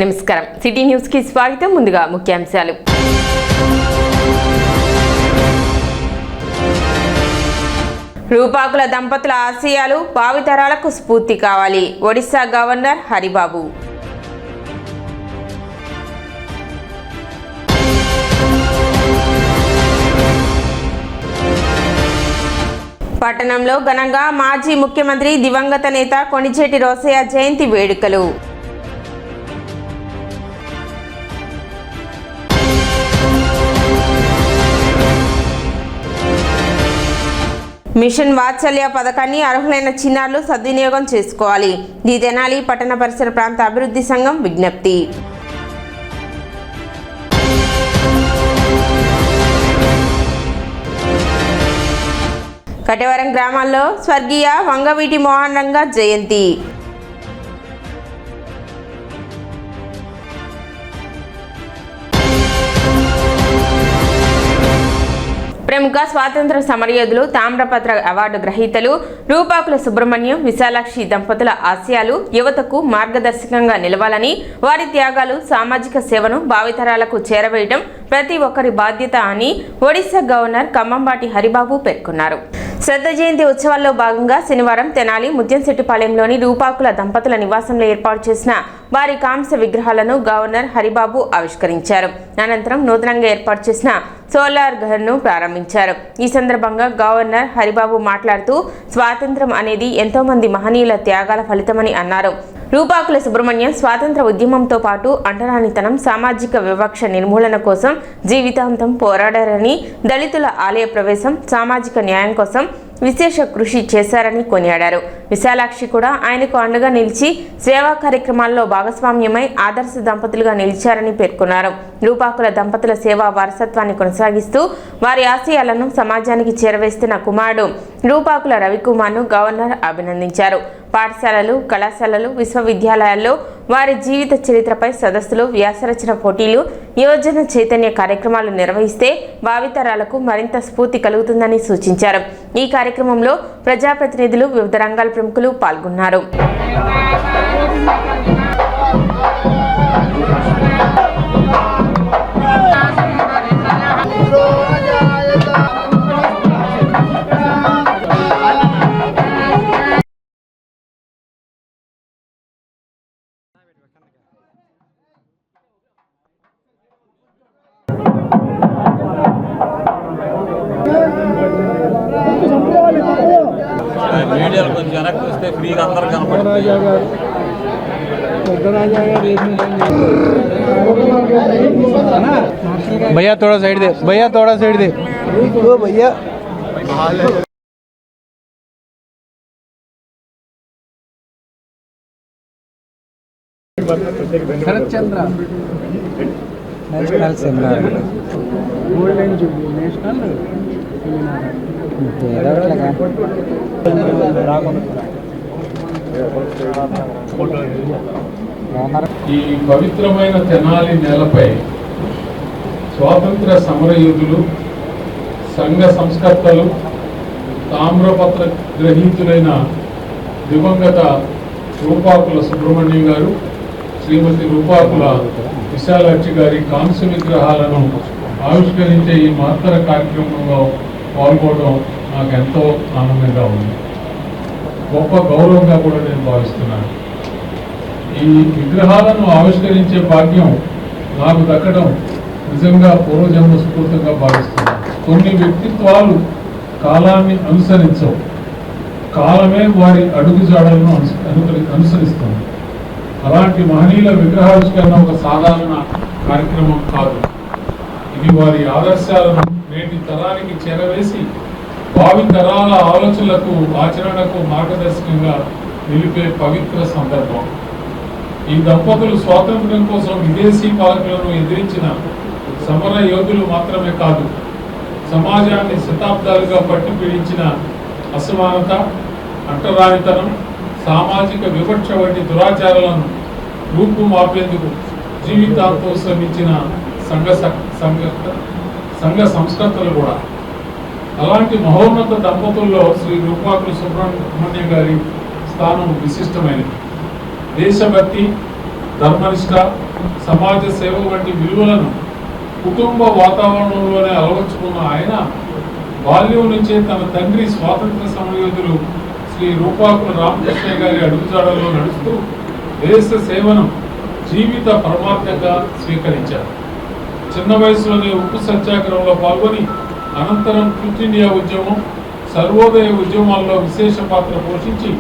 నమస్కారం city news కి స్వాగతం. ముందుగా ముఖ్యాంశాలు. రూపాకుల దంపతుల ఆశయాలు భావితరాలకు స్ఫూర్తి కావాలి. ఒడిశా గవర్నర్ హరిబాబు. పట్టణంలో ఘనంగా మాజీ ముఖ్యమంత్రి దివంగత నేత కొణిజేటి రోసయ్య జయంతి వేడుకలు. మిషన్ వాత్సల్య పథకాన్ని అర్హులైన చిన్నారులు సద్వినియోగం చేసుకోవాలి. ది తెనాలి పట్టణ పరిసర ప్రాంత అభివృద్ధి సంఘం విజ్ఞప్తి. కటేవరం గ్రామాల్లో స్వర్గీయ వంగవీటి మోహన్ రంగ జయంతి. ప్రముఖ స్వాతంత్ర సమరయోధులు, తామ్రపత్ర అవార్డు గ్రహీతలు రూపాకుల సుబ్రహ్మణ్యం, విశాలాక్షి దంపతుల ఆశయాలు యువతకు మార్గదర్శకంగా నిలవాలని, వారి త్యాగాలు, సామాజిక సేవను భావితరాలకు చేరవేయడం ప్రతి ఒక్కరి బాధ్యత అని ఒడిశా గవర్నర్ కంబంబాటి హరిబాబు పేర్కొన్నారు. శ్రద్ధ జయంతి ఉత్సవాల్లో భాగంగా శనివారం తెనాలి ముత్యంశెట్టిపాలెంలోని రూపాకుల దంపతుల నివాసంలో ఏర్పాటు చేసిన వారి కాంస్య విగ్రహాలను గవర్నర్ హరిబాబు ఆవిష్కరించారు. అనంతరం నూతనంగా ఏర్పాటు చేసిన సోలార్ ఘర్ను ప్రారంభించారు. ఈ సందర్భంగా గవర్నర్ హరిబాబు మాట్లాడుతూ స్వాతంత్ర్యం అనేది ఎంతో మంది మహనీయుల త్యాగాల ఫలితమని అన్నారు. రూపాకుల సుబ్రహ్మణ్యం స్వాతంత్ర ఉద్యమంతో పాటు అంటరానితనం, సామాజిక వివక్ష నిర్మూలన కోసం జీవితాంతం పోరాడారని, దళితుల ఆలయ ప్రవేశం, సామాజిక న్యాయం కోసం విశేష కృషి చేశారని కొనియాడారు. విశాలాక్షి కూడా ఆయనకు అండగా నిలిచి సేవా కార్యక్రమాల్లో భాగస్వామ్యమై ఆదర్శ దంపతులుగా నిలిచారని పేర్కొన్నారు. రూపాకుల దంపతుల సేవా వారసత్వాన్ని కొనసాగిస్తూ వారి ఆశయాలను సమాజానికి చేరవేస్తున్న కుమారుడు రూపాకుల రవికుమార్ను గవర్నర్ అభినందించారు. పాఠశాలలు, కళాశాలలు, విశ్వవిద్యాలయాల్లో వారి జీవిత చరిత్రపై సదస్సులు, వ్యాసరచన పోటీలు, యువజన చైతన్య కార్యక్రమాలు నిర్వహిస్తే భావితరాలకు మరింత స్ఫూర్తి కలుగుతుందని సూచించారు. ఈ కార్యక్రమంలో ప్రజాప్రతినిధులు, వివిధ రంగాల ప్రముఖులు పాల్గొన్నారు. మీడియాలో కొంచెం వెనక్కి వస్తే ఫ్రీగా అందరూ కనపడుతుంది. भैया थोड़ा साइड दे, भैया थोड़ा साइड दे, तो भैया Sharad Chandra national seminar golden jubilee national ఈ పవిత్రమైన తెనాలి నేలపై స్వాతంత్ర సమరయోధులు, సంఘ సంస్కర్తలు, తామ్రపత్ర గ్రహీతులైన దివంగత రూపాకుల సుబ్రహ్మణ్యం గారు, శ్రీమతి రూపాకుల విశాలాక్షి గారి కాంస్య విగ్రహాలను ఆవిష్కరించే ఈ మహత్తర కార్యక్రమంలో పాల్గొనడం నాకు ఎంతో ఆనందంగా ఉంది. గొప్ప గౌరవంగా కూడా నేను భావిస్తున్నాను. ఈ విగ్రహాలను ఆవిష్కరించే భాగ్యం నాకు దక్కడం నిజంగా పూర్వజన్మ స్ఫూర్తిగా భావిస్తున్నాను. కొన్ని వ్యక్తిత్వాలు కాలాన్ని అనుసరించవు, కాలమే వారి అడుగుజాడలను అనుసరిస్తుంది. అలాంటి మహనీయుల విగ్రహావిష్కరణ ఒక సాధారణ కార్యక్రమం కాదు. ఇది వారి ఆదర్శాలను నేటి తరానికి చేరవేసి భావి తరాల ఆలోచనలకు, ఆచరణకు మార్గదర్శకంగా నిలిపే పవిత్ర సందర్భం. ఈ దంపతులు స్వాతంత్ర్యం కోసం విదేశీ పాలకులను ఎదిరించిన సమర యోధులు మాత్రమే కాదు, సమాజాన్ని శతాబ్దాలుగా పట్టి పీడించిన అసమానత, అంటరానితనం, సామాజిక వివక్ష వంటి దురాచారాలను రూపుమాపేందుకు జీవితాంతం శ్రమించిన సంఘ సంస్కర్తలు కూడా. అలాంటి మహోన్నత దంపతుల్లో శ్రీ రూపాకుల సుబ్రహ్మణ్యం గారి స్థానం విశిష్టమైనది. దేశభక్తి, ధర్మనిష్ట, సమాజ సేవ వంటి విలువలను కుటుంబ వాతావరణంలోనే అలవర్చుకున్న ఆయన బాల్యం నుంచే తన తండ్రి స్వాతంత్ర సమరయోధులు శ్రీ రూపాకుల రామకృష్ణ గారి అడుగుజాడల్లో నడుస్తూ దేశ సేవను జీవిత పరమార్థంగా స్వీకరించారు. చిన్న వయసులోనే ఉప్పు సత్యాగ్రహంలో పాల్గొని అనంతరం క్విట్ ఇండియా ఉద్యమం, సర్వోదయ ఉద్యమాల్లో విశేష పాత్ర పోషించి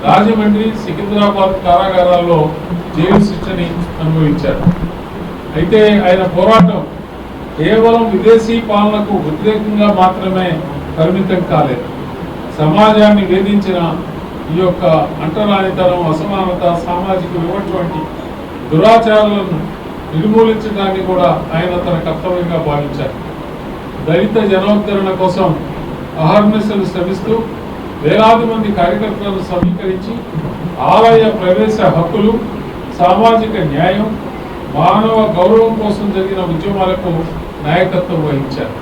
రాజమండ్రి, సికింద్రాబాద్ కారాగారాల్లో జైలు శిక్షని అనుభవించారు. అయితే ఆయన పోరాటం కేవలం విదేశీ పాలనకు వ్యతిరేకంగా మాత్రమే పరిమితం కాలేదు. సమాజాన్ని వేధించిన ఈ యొక్క అంటరానితనం, అసమానత, సామాజిక వివక్ష వంటి దురాచారాలను నిర్మూలించడాన్ని కూడా ఆయన తన కర్తవ్యంగా భావించారు. దళిత జనోద్ధరణ కోసం అహర్నిశలు శ్రమిస్తూ వేలాది మంది కార్యకర్తలను సమీకరించి ఆలయ ప్రవేశ హక్కులు, సామాజిక న్యాయం, మానవ గౌరవం కోసం జరిగిన ఉద్యమాలకు నాయకత్వం వహించారు.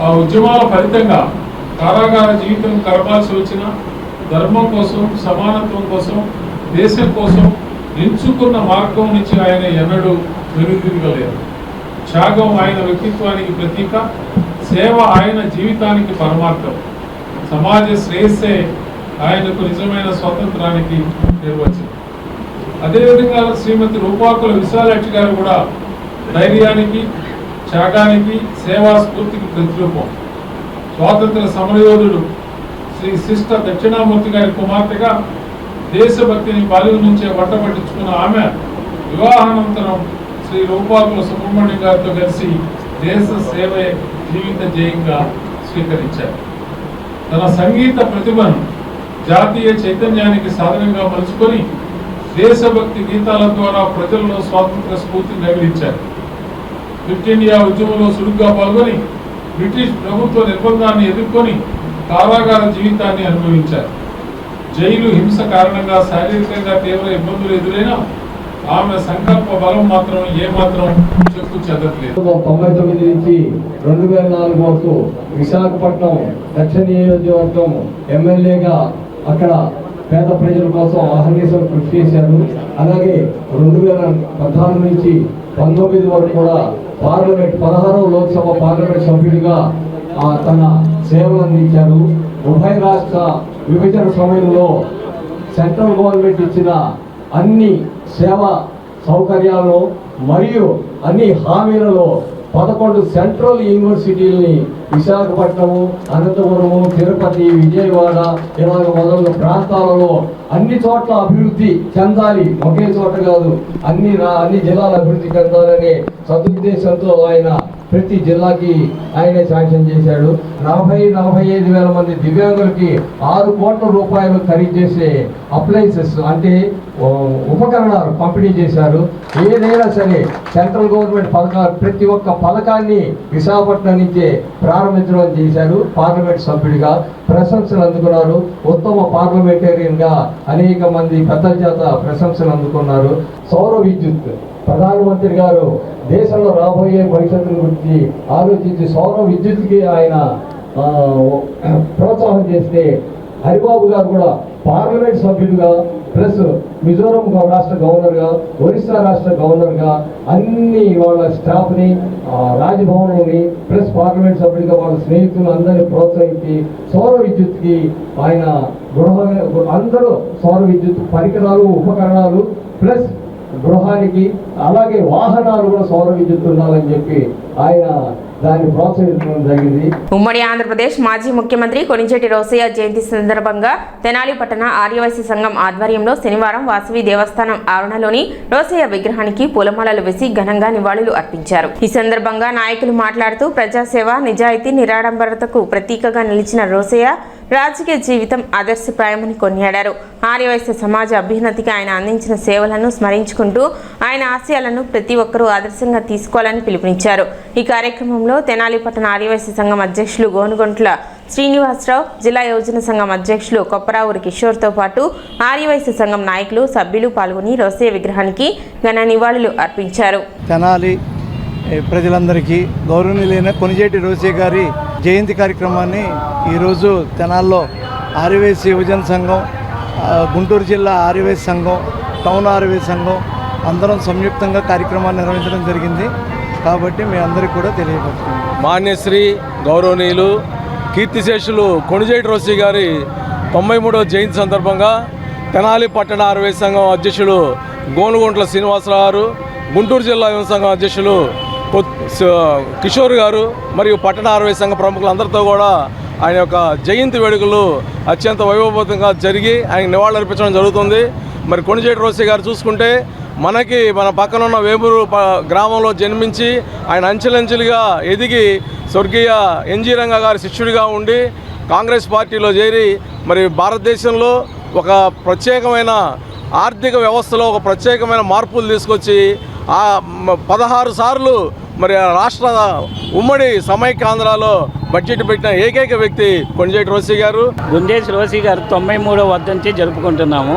ఆ ఉద్యమాల ఫలితంగా కారాగార జీవితం గడపాల్సి వచ్చిన ధర్మం కోసం, సమానత్వం కోసం, దేశం కోసం ఎంచుకున్న మార్గం నుంచి ఆయన ఎన్నడూ వెనుదిరగలేదు. త్యాగం ఆయన వ్యక్తిత్వానికి ప్రతీక, సేవ ఆయన జీవితానికి పరమార్థం, సమాజ శ్రేయస్సే ఆయనకు నిజమైన స్వాతంత్రానికి నిర్వచనం. అదేవిధంగా శ్రీమతి రూపాకుల విశాలాక్షి గారు కూడా ధైర్యానికి, త్యాగానికి, సేవా స్ఫూర్తికి ప్రతిరూపం. స్వాతంత్ర సమరయోధుడు శ్రీ శిష్ట దక్షిణామూర్తి గారి కుమార్తెగా దేశభక్తిని బాల్యం నుంచే పట్టించుకున్న ఆమె వివాహానంతరం శ్రీ రూపాకుల సుబ్రహ్మణ్యం గారితో కలిసి దేశ సేవే జీవిత జయంగా స్వీకరించారు. తన సంగీత ప్రతిభను జాతీయ చైతన్యానికి సాధనంగా మలుచుకొని దేశభక్తి గీతాల ద్వారా ప్రజల్లో స్వాతంత్ర స్ఫూర్తిని రగిలించారు. క్విట్ ఇండియా ఉద్యమంలో చురుగ్గా పాల్గొని బ్రిటిష్ ప్రభుత్వ నిర్బంధాన్ని ఎదుర్కొని కారాగార జీవితాన్ని అనుభవించారు. జైలు హింస కారణంగా శారీరకంగా తీవ్ర ఇబ్బందులు ఎదురైనా ఆమె సంకల్ప బలం మాత్రం ఏమాత్రం చెక్కు చెదరలేదు. 1999 నుంచి 2004 వరకు విశాఖపట్నం దక్షిణ నియోజకవర్గం ఎమ్మెల్యేగా అక్కడ పేద ప్రజల కోసం అహర్నిశలు కృషి చేశారు. అలాగే 2014 నుంచి 19 వరకు కూడా పార్లమెంట్ 16వ లోక్సభ పార్లమెంట్ సభ్యుడిగా తన సేవలు అందించారు. ఉభయ రాష్ట్ర విభజన సమయంలో సెంట్రల్ గవర్నమెంట్ ఇచ్చిన అన్ని సేవా సౌకర్యాలను మరియు అన్ని హామీలలో 11 సెంట్రల్ యూనివర్సిటీలని విశాఖపట్నము, అనంతపురము, తిరుపతి, విజయవాడ ఇలాగ మొదలైన ప్రాంతాలలో అన్ని చోట్ల అభివృద్ధి చెందాలి, ఒకే చోట కాదు, అన్ని జిల్లాల అభివృద్ధి చెందాలనే సదుద్దేశంతో ఆయన ప్రతి జిల్లాకి ఆయనే శాంక్షన్ చేశాడు. 40-45 వేల మంది దివ్యాంగులకి 6 కోట్ల రూపాయలు ఖరీదు చేసే అప్లయన్సెస్ అంటే ఉపకరణాలు పంపిణీ చేశారు. ఏదైనా సరే సెంట్రల్ గవర్నమెంట్ పథకాలు ప్రతి ఒక్క పథకాన్ని విశాఖపట్నం నుంచే ప్రారంభించడం చేశారు. పార్లమెంట్ సభ్యుడిగా ప్రశంసలు అందుకున్నారు. ఉత్తమ పార్లమెంటేరియన్గా అనేక మంది పెద్దల చేత ప్రశంసలు అందుకున్నారు. సౌర విద్యుత్ ప్రధానమంత్రి గారు దేశంలో రాబోయే భవిష్యత్తు గురించి ఆలోచించి సౌర విద్యుత్కి ఆయన ప్రోత్సాహం చేస్తే హరిబాబు గారు కూడా పార్లమెంట్ సభ్యులుగా ప్లస్ మిజోరం రాష్ట్ర గవర్నర్గా, ఒరిస్సా రాష్ట్ర గవర్నర్గా అన్ని వాళ్ళ స్టాఫ్ని, రాజ్భవన్ని ప్లస్ పార్లమెంట్ సభ్యుడిగా వాళ్ళ స్నేహితులు అందరినీ ప్రోత్సహించి సౌర విద్యుత్కి ఆయన అందరూ సౌర విద్యుత్ పరికరాలు, ఉపకరణాలు ప్లస్ గృహానికి అలాగే వాహనాలు కూడా సౌర విద్యుత్ ఉండాలని చెప్పి ఆయన దాన్ని ప్రోత్సహించడం జరిగింది. ఉమ్మడి ఆంధ్రప్రదేశ్ మాజీ ముఖ్యమంత్రి కొణిజేటి రోసయ్య జయంతి సందర్భంగా తెనాలి పట్టణ ఆర్యవైశ్య సంఘం ఆధ్వర్యంలో శనివారం వాసవి దేవస్థానం ఆవరణలోని రోసయ్య విగ్రహానికి పూలమాలలు వేసి ఘనంగా నివాళులు అర్పించారు. ఈ సందర్భంగా నాయకులు మాట్లాడుతూ ప్రజాసేవ, నిజాయితీ, నిరాడంబరతకు ప్రతీకగా నిలిచిన రోసయ్య రాజకీయ జీవితం ఆదర్శప్రాయమని కొనియాడారు. ఆర్యవైశ్య సమాజ అభ్యున్నతికి ఆయన అందించిన సేవలను స్మరించుకుంటూ ఆయన ఆశయాలను ప్రతి ఒక్కరూ ఆదర్శంగా తీసుకోవాలని పిలుపునిచ్చారు. ఈ కార్యక్రమంలో తెనాలి పట్టణ ఆర్యవైశ్య సంఘం అధ్యక్షులు గోనుగొంట్ల శ్రీనివాసరావు, జిల్లా యోజన సంఘం అధ్యక్షులు కొప్పరావురి కిషోర్తో పాటు ఆర్యవైశ్య సంఘం నాయకులు, సభ్యులు పాల్గొని రోసయ్య విగ్రహానికి ఘన నివాళులు అర్పించారు. తెనాలి ప్రజలందరికీ గౌరవనీయులైన కొణిజేటి రోసయ్య గారి జయంతి కార్యక్రమాన్ని ఈరోజు తెనాల్లో ఆర్యవైశ్య యువజన సంఘం, గుంటూరు జిల్లా ఆర్యవైశ్య సంఘం, టౌన్ ఆర్యవైశ్య సంఘం అందరం సంయుక్తంగా కార్యక్రమాన్ని నిర్వహించడం జరిగింది. కాబట్టి మీ అందరికీ కూడా తెలియపడుతుంది. మాన్యశ్రీ గౌరవనీయులు కీర్తిశేషులు కొణిజేటి రోసి గారి 93వ జయంతి సందర్భంగా తెనాలి పట్టణ ఆర్వై సంఘం అధ్యక్షులు గోనుగుంట్ల శ్రీనివాసరావు గారు, గుంటూరు జిల్లా యువ సంఘం అధ్యక్షులు కిషోర్ గారు మరియు పట్టణ ఆర్వై సంఘ ప్రముఖులందరితో కూడా ఆయన యొక్క జయంతి వేడుకలు అత్యంత వైభవపేతంగా జరిగి ఆయన నివాళులర్పించడం జరుగుతుంది. మరి కొణిజేటి రోసి గారు చూసుకుంటే మన పక్కన ఉన్న వేమూరు గ్రామంలో జన్మించి ఆయన అంచెలంచెలుగా ఎదిగి స్వర్గీయ ఎన్జీ రంగా గారి శిష్యుడిగా ఉండి కాంగ్రెస్ పార్టీలో చేరి మరి భారతదేశంలో ఒక ప్రత్యేకమైన ఆర్థిక వ్యవస్థలో ఒక ప్రత్యేకమైన మార్పులు తీసుకొచ్చి 16 సార్లు మరి రాష్ట్ర ఉమ్మడి సమైక్యాంధ్రాలో బడ్జెట్ పెట్టిన ఏకైక వ్యక్తి కొణిజేటి రోసి గారు. కొణిజేటి రోసి గారు 93వ వర్ధంతి జరుపుకుంటున్నాము.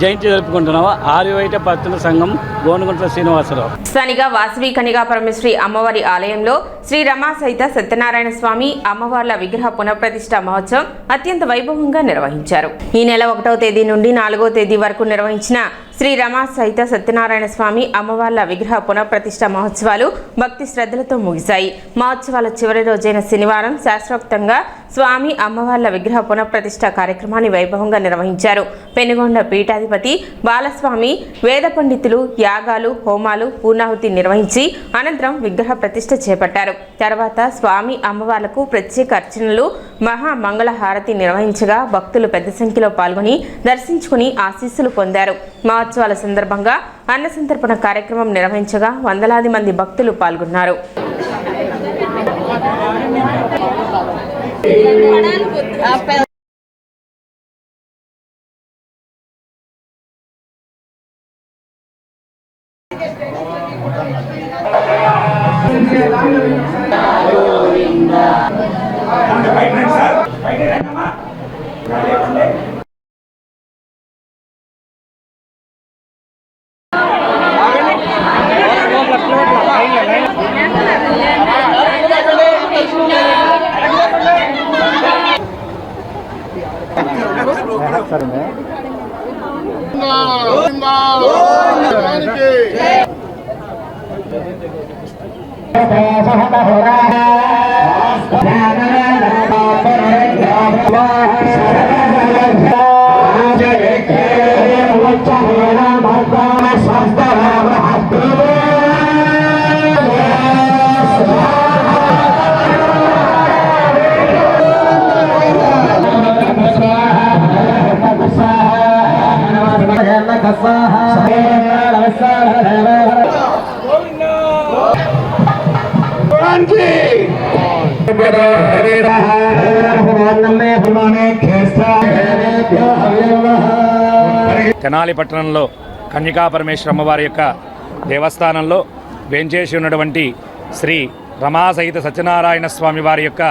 జయంతి జరుపుకుంటున్నాము. ఆర్యవైట పట్టణ సంఘం గోనుగుంట్ల శ్రీనివాసరావు. స్థానిక వాసవి కనిగా పరమేశ్వరి అమ్మవారి ఆలయంలో శ్రీ రమా సహిత సత్యనారాయణ స్వామి అమ్మవార్ల విగ్రహ పునఃప్రతిష్ఠ మహోత్సవం అత్యంత వైభవంగా నిర్వహించారు. ఈ నెల 1వ తేదీ నుండి 4వ తేదీ వరకు నిర్వహించిన శ్రీ రమా సహిత సత్యనారాయణ స్వామి అమ్మవార్ల విగ్రహ పునఃప్రతిష్ఠ మహోత్సవాలు భక్తి శ్రద్ధలతో ముగిశాయి. మహోత్సవాల చివరి రోజైన శనివారం శాస్త్రోక్తంగా స్వామి అమ్మవార్ల విగ్రహ పునఃప్రతిష్ఠ కార్యక్రమాన్ని వైభవంగా నిర్వహించారు. పెనుగొండ పీఠాధిపతి బాలస్వామి వేద పండితులు యాగాలు హోమాలు పూర్ణాహుతి నిర్వహించి అనంతరం విగ్రహ ప్రతిష్ఠ చేపట్టారు. తర్వాత స్వామి అమ్మవార్లకు ప్రత్యేక అర్చనలు మహా మంగళ హారతి నిర్వహించగా భక్తులు పెద్ద సంఖ్యలో పాల్గొని దర్శించుకుని ఆశీస్సులు పొందారు. మహోత్సవాల సందర్భంగా అన్న సంతర్పణ కార్యక్రమం నిర్వహించగా వందలాది మంది భక్తులు పాల్గొన్నారు. తెనాలి పట్టణంలో కన్యకా పరమేశ్వర అమ్మవారి యొక్క దేవస్థానంలో వేంచేసి ఉన్నటువంటి శ్రీ రమా సహిత సత్యనారాయణ స్వామి వారి యొక్క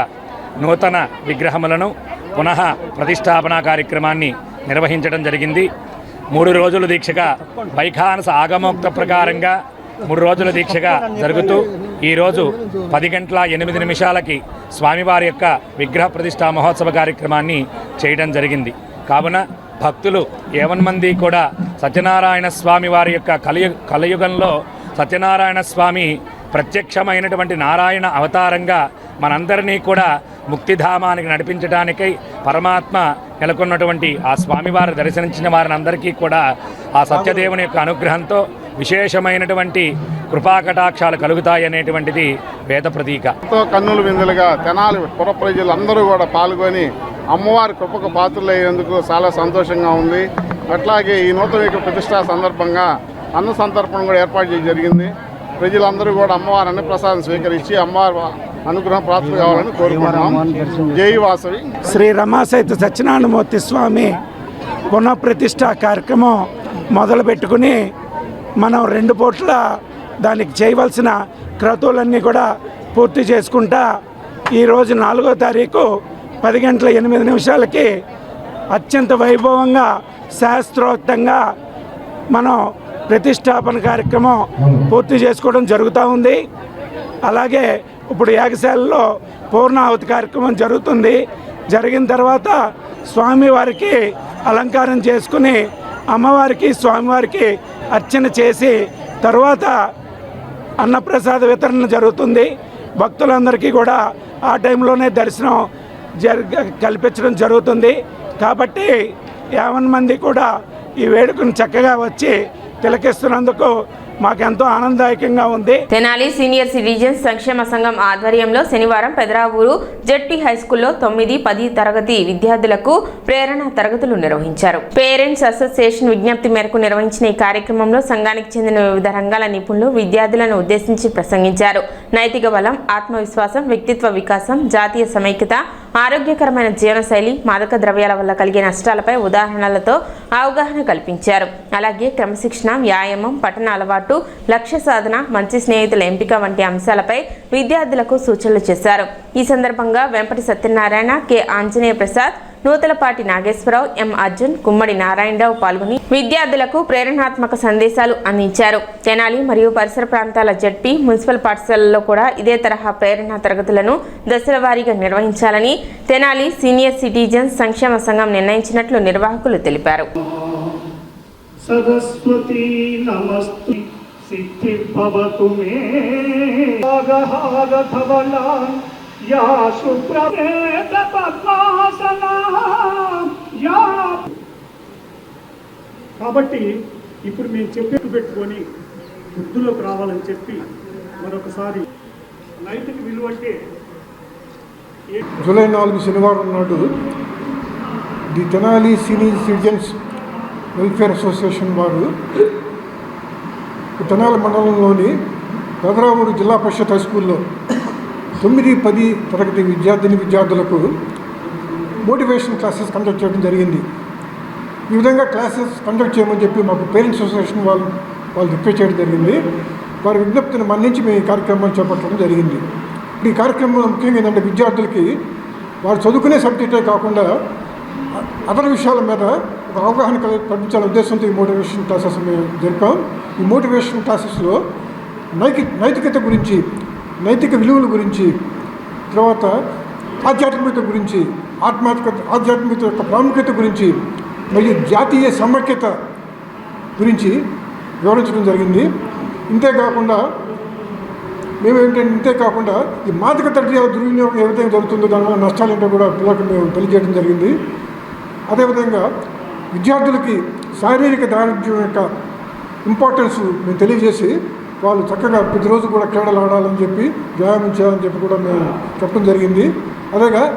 నూతన విగ్రహములను పునః ప్రతిష్టాపన కార్యక్రమాన్ని నిర్వహించడం జరిగింది. 3 రోజుల దీక్షగా వైఖానస ఆగమోక్త ప్రకారంగా 3 రోజుల దీక్షగా జరుగుతూ ఈరోజు 10:08 స్వామివారి యొక్క విగ్రహ ప్రతిష్టా మహోత్సవ కార్యక్రమాన్ని చేయడం జరిగింది. కావున భక్తులు ఏవన్మంది కూడా సత్యనారాయణ స్వామి వారి యొక్క కలియుగంలో సత్యనారాయణ స్వామి ప్రత్యక్షమైనటువంటి నారాయణ అవతారంగా మనందరినీ కూడా ముక్తిధామానికి నడిపించడానికై పరమాత్మ నెలకొన్నటువంటి ఆ స్వామివారు దర్శించిన వారిని అందరికీ కూడా ఆ సత్యదేవుని యొక్క అనుగ్రహంతో విశేషమైనటువంటి కృపాకటాక్షాలు కలుగుతాయనేటువంటిది వేద ప్రతీక. కన్నుల విందులుగా తెనాలి పుర ప్రజలందరూ కూడా పాల్గొని అమ్మవారి కృపకు పాత్రలయ్యేందుకు చాలా సంతోషంగా ఉంది. అట్లాగే ఈ నూతన విగ్రహ ప్రతిష్టా సందర్భంగా అన్న సంతర్పణ కూడా ఏర్పాటు చేయడం జరిగింది. ప్రజలందరూ కూడా అమ్మవారి అన్న ప్రసాదం స్వీకరించి అమ్మవారి అనుగ్రహం ప్రాప్తి కావాలని కోరుకుంటున్నాం. జై వాసవి. శ్రీ రమాసహిత సత్యనారాయణమూర్తి స్వామి పునఃప్రతిష్ఠా కార్యక్రమం మొదలుపెట్టుకుని మనం 2 పూట్ల దానికి చేయవలసిన క్రతువులన్నీ కూడా పూర్తి చేసుకుంటా ఈరోజు 4వ తారీఖు 10:08 అత్యంత వైభవంగా శాస్త్రోక్తంగా మనం ప్రతిష్టాపన కార్యక్రమం పూర్తి చేసుకోవడం జరుగుతూ ఉంది. అలాగే ఇప్పుడు యాగశాలలో పూర్ణాహుతి కార్యక్రమం జరుగుతుంది. జరిగిన తర్వాత స్వామివారికి అలంకారం చేసుకుని అమ్మవారికి స్వామివారికి అర్చన చేసి తర్వాత అన్నప్రసాద వితరణ జరుగుతుంది. భక్తులందరికీ కూడా ఆ టైంలోనే దర్శనం కల్పించడం జరుగుతుంది. కాబట్టి 50 మంది కూడా ఈ వేడుకను చక్కగా వచ్చి తిలకిస్తున్నందుకు మాకెంతో ఆనందదాయకంగా ఉంది. తెనాలి సీనియర్ సిటిజన్స్ సంక్షేమ సంఘం ఆధ్వర్యంలో శనివారం పెదరావూరు జెడ్పీ హైస్కూల్లో 9, 10 తరగతి విద్యార్థులకు ప్రేరణ తరగతులు నిర్వహించారు. పేరెంట్స్ అసోసియేషన్ విజ్ఞప్తి మేరకు నిర్వహించిన ఈ కార్యక్రమంలో సంఘానికి చెందిన వివిధ రంగాల నిపుణులు విద్యార్థులను ఉద్దేశించి ప్రసంగించారు. నైతిక బలం, ఆత్మవిశ్వాసం, వ్యక్తిత్వ వికాసం, జాతీయ సమైక్యత, ఆరోగ్యకరమైన జీవనశైలి, మాదక ద్రవ్యాల వల్ల కలిగే నష్టాలపై ఉదాహరణలతో అవగాహన కల్పించారు. అలాగే క్రమశిక్షణ, వ్యాయామం, పఠన అలవాటు, లక్ష్య సాధన, మంచి స్నేహితుల ఎంపిక వంటి అంశాలపై విద్యార్థులకు సూచనలు చేశారు. ఈ సందర్భంగా వెంపటి సత్యనారాయణ, కె ఆంజనేయ ప్రసాద్, నూతలపాటి నాగేశ్వరరావు, ఎం అర్జున్, గుమ్మడి నారాయణరావు పాల్గొని విద్యార్థులకు ప్రేరణాత్మక సందేశాలు అందించారు. తెనాలి మరియు పరిసర ప్రాంతాల జెడ్పీ, మున్సిపల్ పాఠశాలల్లో కూడా ఇదే తరహా ప్రేరణ తరగతులను దశల వారీగా నిర్వహించాలని తెనాలి సీనియర్ సిటిజన్స్ సంక్షేమ సంఘం నిర్ణయించినట్లు నిర్వాహకులు తెలిపారు. సరస్వతి నమస్తే సిద్ధి భవతు మే యా శుభ్రవేద పద్మాసనా యా. కాబట్టి ఇప్పుడు మేము చెప్పేట్టు పెట్టుకొని వృద్ధిలోకి రావాలని చెప్పి మరొకసారి నైతిక విలువ అంటే జూలై 4 శనివారం నాడు the Tenali senior citizens welfare association వారు తెనాలి మండలంలోని పెదరావూరు జిల్లా పరిషత్ హై స్కూల్లో 9, 10 తరగతి విద్యార్థులకు మోటివేషన్ క్లాసెస్ కండక్ట్ చేయడం జరిగింది. ఈ విధంగా క్లాసెస్ కండక్ట్ చేయమని చెప్పి మాకు పేరెంట్స్ అసోసియేషన్ వాళ్ళు రిక్వెస్ట్ చేయడం జరిగింది. వారి విజ్ఞప్తిని మన్నించి మేము ఈ కార్యక్రమాన్ని చేపట్టడం జరిగింది. ఈ కార్యక్రమంలో ముఖ్యంగా ఏంటంటే విద్యార్థులకి వారు చదువుకునే సబ్జెక్టే కాకుండా అదర్ విషయాల మీద ఒక అవగాహన కల్పించాలనే ఉద్దేశంతో ఈ మోటివేషన్ క్లాసెస్ మేము జరిపాం. ఈ మోటివేషన్ క్లాసెస్లో నైతికత గురించి, నైతిక విలువల గురించి, తర్వాత ఆధ్యాత్మికత గురించి, ఆధ్యాత్మికత యొక్క ప్రాముఖ్యత గురించి మరియు జాతీయ సమైక్యత గురించి వివరించడం జరిగింది. ఇంతేకాకుండా ఈ మాదక ద్రవ్యాల దుర్వినియోగం ఏ విధంగా జరుగుతుందో దానివల్ల నష్టాలేంటో కూడా పిల్లలకు మేము తెలియజేయడం జరిగింది. అదేవిధంగా విద్యార్థులకి శారీరక దారిద్ర్యం యొక్క ఇంపార్టెన్స్ మేము తెలియజేసి వాళ్ళు చక్కగా ప్రతిరోజు కూడా క్రీడలు ఆడాలని చెప్పి, వ్యాయామం చేయాలని చెప్పి కూడా మేము చెప్పడం జరిగింది.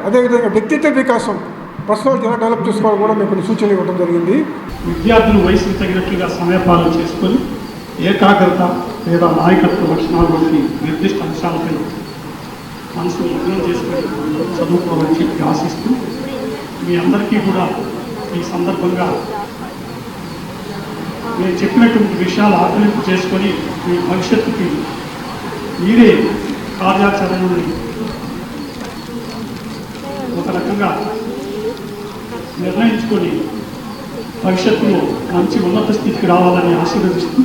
అదేవిధంగా వ్యక్తిత్వ వికాసం, పర్సనాలిటీ ఎలా డెవలప్ చేసుకోవాలో కూడా మేము కొన్ని సూచనలు ఇవ్వడం జరిగింది. విద్యార్థులు వయసుకు తగినట్లుగా సమయపాలన చేసుకొని ఏకాగ్రత లేదా నాయకత్వ లక్షణాలు వంటి నిర్దిష్ట అంశాలపై మనసు లగ్నం చేసుకొని చదువుకోవాలని చెప్పి ఆశిస్తూ మీ అందరికీ కూడా ఈ సందర్భంగా నేను చెప్పినటువంటి విషయాలు ఆకలింపు చేసుకొని మీ భవిష్యత్తుకి మీరే కార్యాచరణని ఒక రకంగా నిర్ణయించుకొని భవిష్యత్తులో మంచి ఉన్నత స్థితికి రావాలని ఆశీర్వదిస్తూ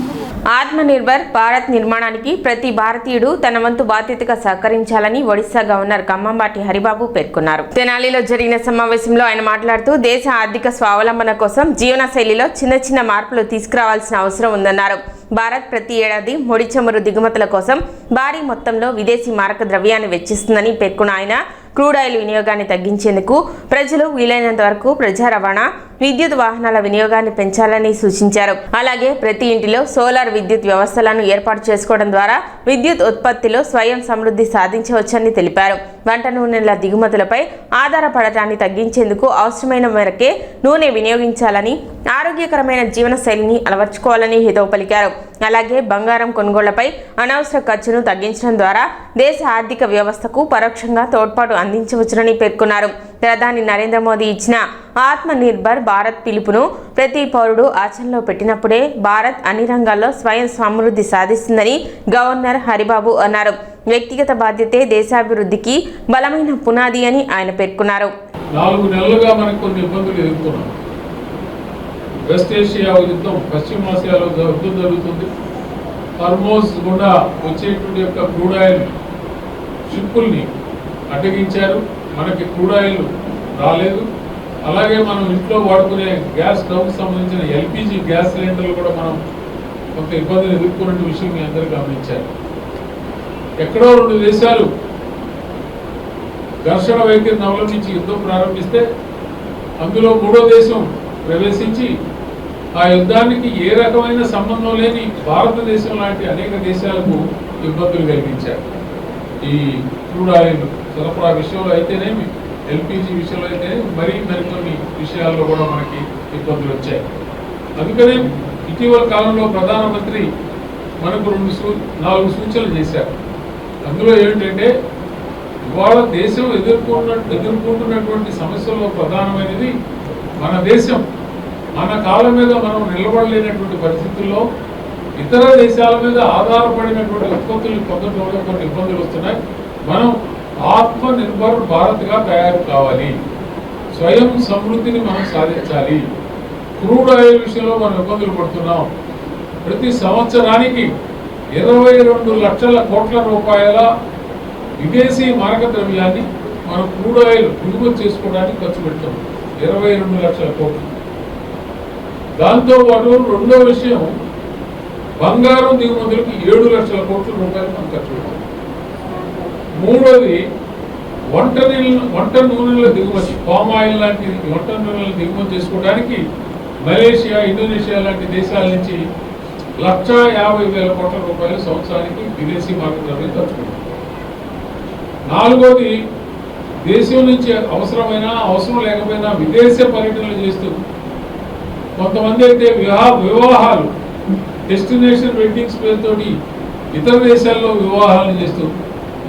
ఆత్మనిర్భర్ భారత్ నిర్మాణానికి ప్రతి భారతీయుడు తన వంతు బాధ్యతగా సహకరించాలని ఒడిశా గవర్నర్ కంభంపాటి హరిబాబు పేర్కొన్నారు. తెనాలిలో జరిగిన సమావేశంలో ఆయన మాట్లాడుతూ దేశ ఆర్థిక స్వావలంబన కోసం జీవనశైలిలో చిన్న మార్పులు తీసుకురావాల్సిన అవసరం ఉందన్నారు. భారత్ ప్రతి ఏడాది ముడి చమురు దిగుమతుల కోసం భారీ మొత్తంలో విదేశీ మారక ద్రవ్యాన్ని వెచ్చిస్తుందని పేర్కొన్న ఆయన క్రూడ్ ఆయిల్ వినియోగాన్ని తగ్గించేందుకు ప్రజలు వీలైనంత వరకు ప్రజా రవాణా, విద్యుత్ వాహనాల వినియోగాన్ని పెంచాలని సూచించారు. అలాగే ప్రతి ఇంటిలో సోలార్ విద్యుత్ వ్యవస్థలను ఏర్పాటు చేసుకోవడం ద్వారా విద్యుత్ ఉత్పత్తిలో స్వయం సమృద్ధి సాధించవచ్చని తెలిపారు. వంట నూనెల దిగుమతులపై ఆధారపడటాన్ని తగ్గించేందుకు అవసరమైన మేరకే నూనె వినియోగించాలని, ఆరోగ్యకరమైన జీవన శైలిని అలవర్చుకోవాలని హితవు పలికారు. అలాగే బంగారం కొనుగోళ్లపై అనవసర ఖర్చును తగ్గించడం ద్వారా దేశ ఆర్థిక వ్యవస్థకు పరోక్షంగా తోడ్పాటు అందించవచ్చునని పేర్కొన్నారు. ప్రధాని నరేంద్ర మోదీ ఇచ్చిన ఆత్మనిర్భర్ భారత్ పిలుపును ప్రతి పౌరుడు ఆచరణలో పెట్టినప్పుడే భారత్ అన్ని రంగాల్లో స్వయం సమృద్ధి సాధిస్తుందని గవర్నర్ హరిబాబు అన్నారు. వ్యక్తిగత బాధ్యతే దేశాభివృద్ధికి బలమైన పునాది అని ఆయన పేర్కొన్నారు. 4 నెలలుగా మనకు కొన్ని ఇబ్బందులు ఎదుర్కొన్నాం. వెస్ట్ ఏషియా యుద్ధం, పశ్చిమాసియాలో యుద్ధం జరుగుతుంది. హర్మోజ్ గుండా వచ్చేటువంటి యొక్క క్రూడ్ ఆయిల్ షిప్పుల్ని అడ్డగించారు. మనకి క్రూడ్ ఆయిల్ రాలేదు. అలాగే మనం ఇంట్లో వాడుకునే గ్యాస్ స్టవ్కి సంబంధించిన ఎల్పిజి గ్యాస్ సిలిండర్లు కూడా మనం కొంత ఇబ్బందులు ఎదుర్కొన్న విషయం మీ అందరూ గమనించారు. ఎక్కడో 2 దేశాలు ఘర్షణ వైఖరిని అవలంబించి యుద్ధం ప్రారంభిస్తే అందులో 3వ దేశం ప్రవేశించి ఆ యుద్ధానికి ఏ రకమైన సంబంధం లేని భారతదేశం లాంటి అనేక దేశాలకు ఇబ్బందులు కలిగించారు. ఈ క్రూడ్ ఆయిల్ సరఫరా విషయంలో అయితేనేమి, ఎల్పిజి విషయంలో అయితేనేమి, మరికొన్ని విషయాల్లో కూడా మనకి ఇబ్బందులు వచ్చాయి. అందుకనే ఇటీవల కాలంలో ప్రధానమంత్రి మనకు 4 సూచనలు చేశారు. అందులో ఏంటంటే ఇవాళ దేశం ఎదుర్కొంటున్నటువంటి సమస్యల్లో ప్రధానమైనది మన దేశం మన కాళ్ళ మీద మనం నిలబడలేనటువంటి పరిస్థితుల్లో ఇతర దేశాల మీద ఆధారపడినటువంటి ఉత్పత్తులు పొందడంలో కొన్ని ఇబ్బందులు వస్తున్నాయి. మనం ఆత్మనిర్భర్ భారత్గా తయారు కావాలి, స్వయం సమృద్ధిని మనం సాధించాలి. క్రూడ్ ఆయిల్ విషయంలో మనం ఇబ్బందులు పడుతున్నాం. ప్రతి సంవత్సరానికి 22 లక్షల కోట్ల రూపాయల విదేశీ మారక ద్రవ్యాన్ని మనం క్రూడ్ ఆయిల్ దిగుమతి చేసుకోవడానికి ఖర్చు పెడతాం. 22 లక్షల కోట్లు. దాంతోపాటు రెండో విషయం, బంగారం దిగుమతులకు 7 లక్షల కోట్ల రూపాయలు మనం ఖర్చు పెడతాం. మూడోది వంట నూనెల దిగుమతి, పామ్ ఆయిల్ లాంటి వంట నూనెల దిగుమతి చేసుకోవడానికి మలేషియా, ఇండోనేషియా లాంటి దేశాల నుంచి 1,50,000 కోట్ల రూపాయలు సంవత్సరానికి విదేశీ మార్కెట్ ద్రవ్యం ఖర్చు పెడతాం. నాలుగోది, దేశం నుంచి అవసరం లేకపోయినా విదేశ పర్యటనలు చేస్తూ కొంతమంది అయితే వివాహాలు డెస్టినేషన్ వెడ్డింగ్స్ పేరుతోటి ఇతర దేశాల్లో వివాహాలను చేస్తూ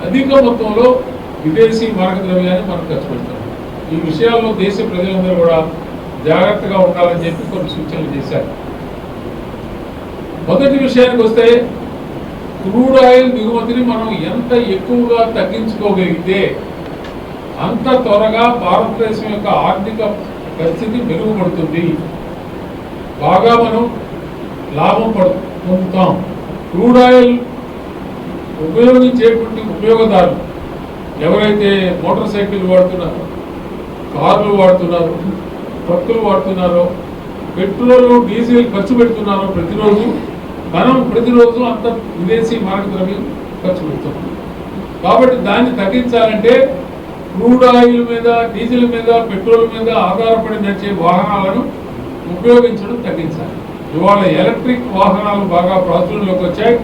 అధిక మొత్తంలో విదేశీ మారక ద్రవ్యాన్ని మనం ఖర్చు పెడతాం. ఈ విషయాల్లో దేశ ప్రజలందరూ కూడా జాగ్రత్తగా ఉండాలని చెప్పి కొన్ని సూచనలు చేశారు. మొదటి విషయానికి వస్తే, క్రూడ్ ఆయిల్ దిగుమతిని మనం ఎంత ఎక్కువగా తగ్గించుకోగలిగితే అంత త్వరగా భారతదేశం యొక్క ఆర్థిక పరిస్థితి మెరుగుపడుతుంది, బాగా మనం లాభం పొందుతాం. క్రూడ్ ఆయిల్ ఉపయోగించేటువంటి ఉపయోగదారులు ఎవరైతే మోటార్ సైకిల్ వాడుతున్నారో, కార్లు వాడుతున్నారో, ట్రక్కులు వాడుతున్నారో, పెట్రోల్ డీజిల్ ఖర్చు పెడుతున్నారో ప్రతిరోజు అంత విదేశీ మారక ద్రవ్యం ఖర్చు పెడుతున్నాం. కాబట్టి దాన్ని తగ్గించాలంటే క్రూడ్ ఆయిల్ మీద, డీజిల్ మీద, పెట్రోల్ మీద ఆధారపడి నడిచే వాహనాలను ఉపయోగించడం తగ్గించాలి. ఇవాళ ఎలక్ట్రిక్ వాహనాలు బాగా ప్రాచుర్యంలోకి వచ్చాయి.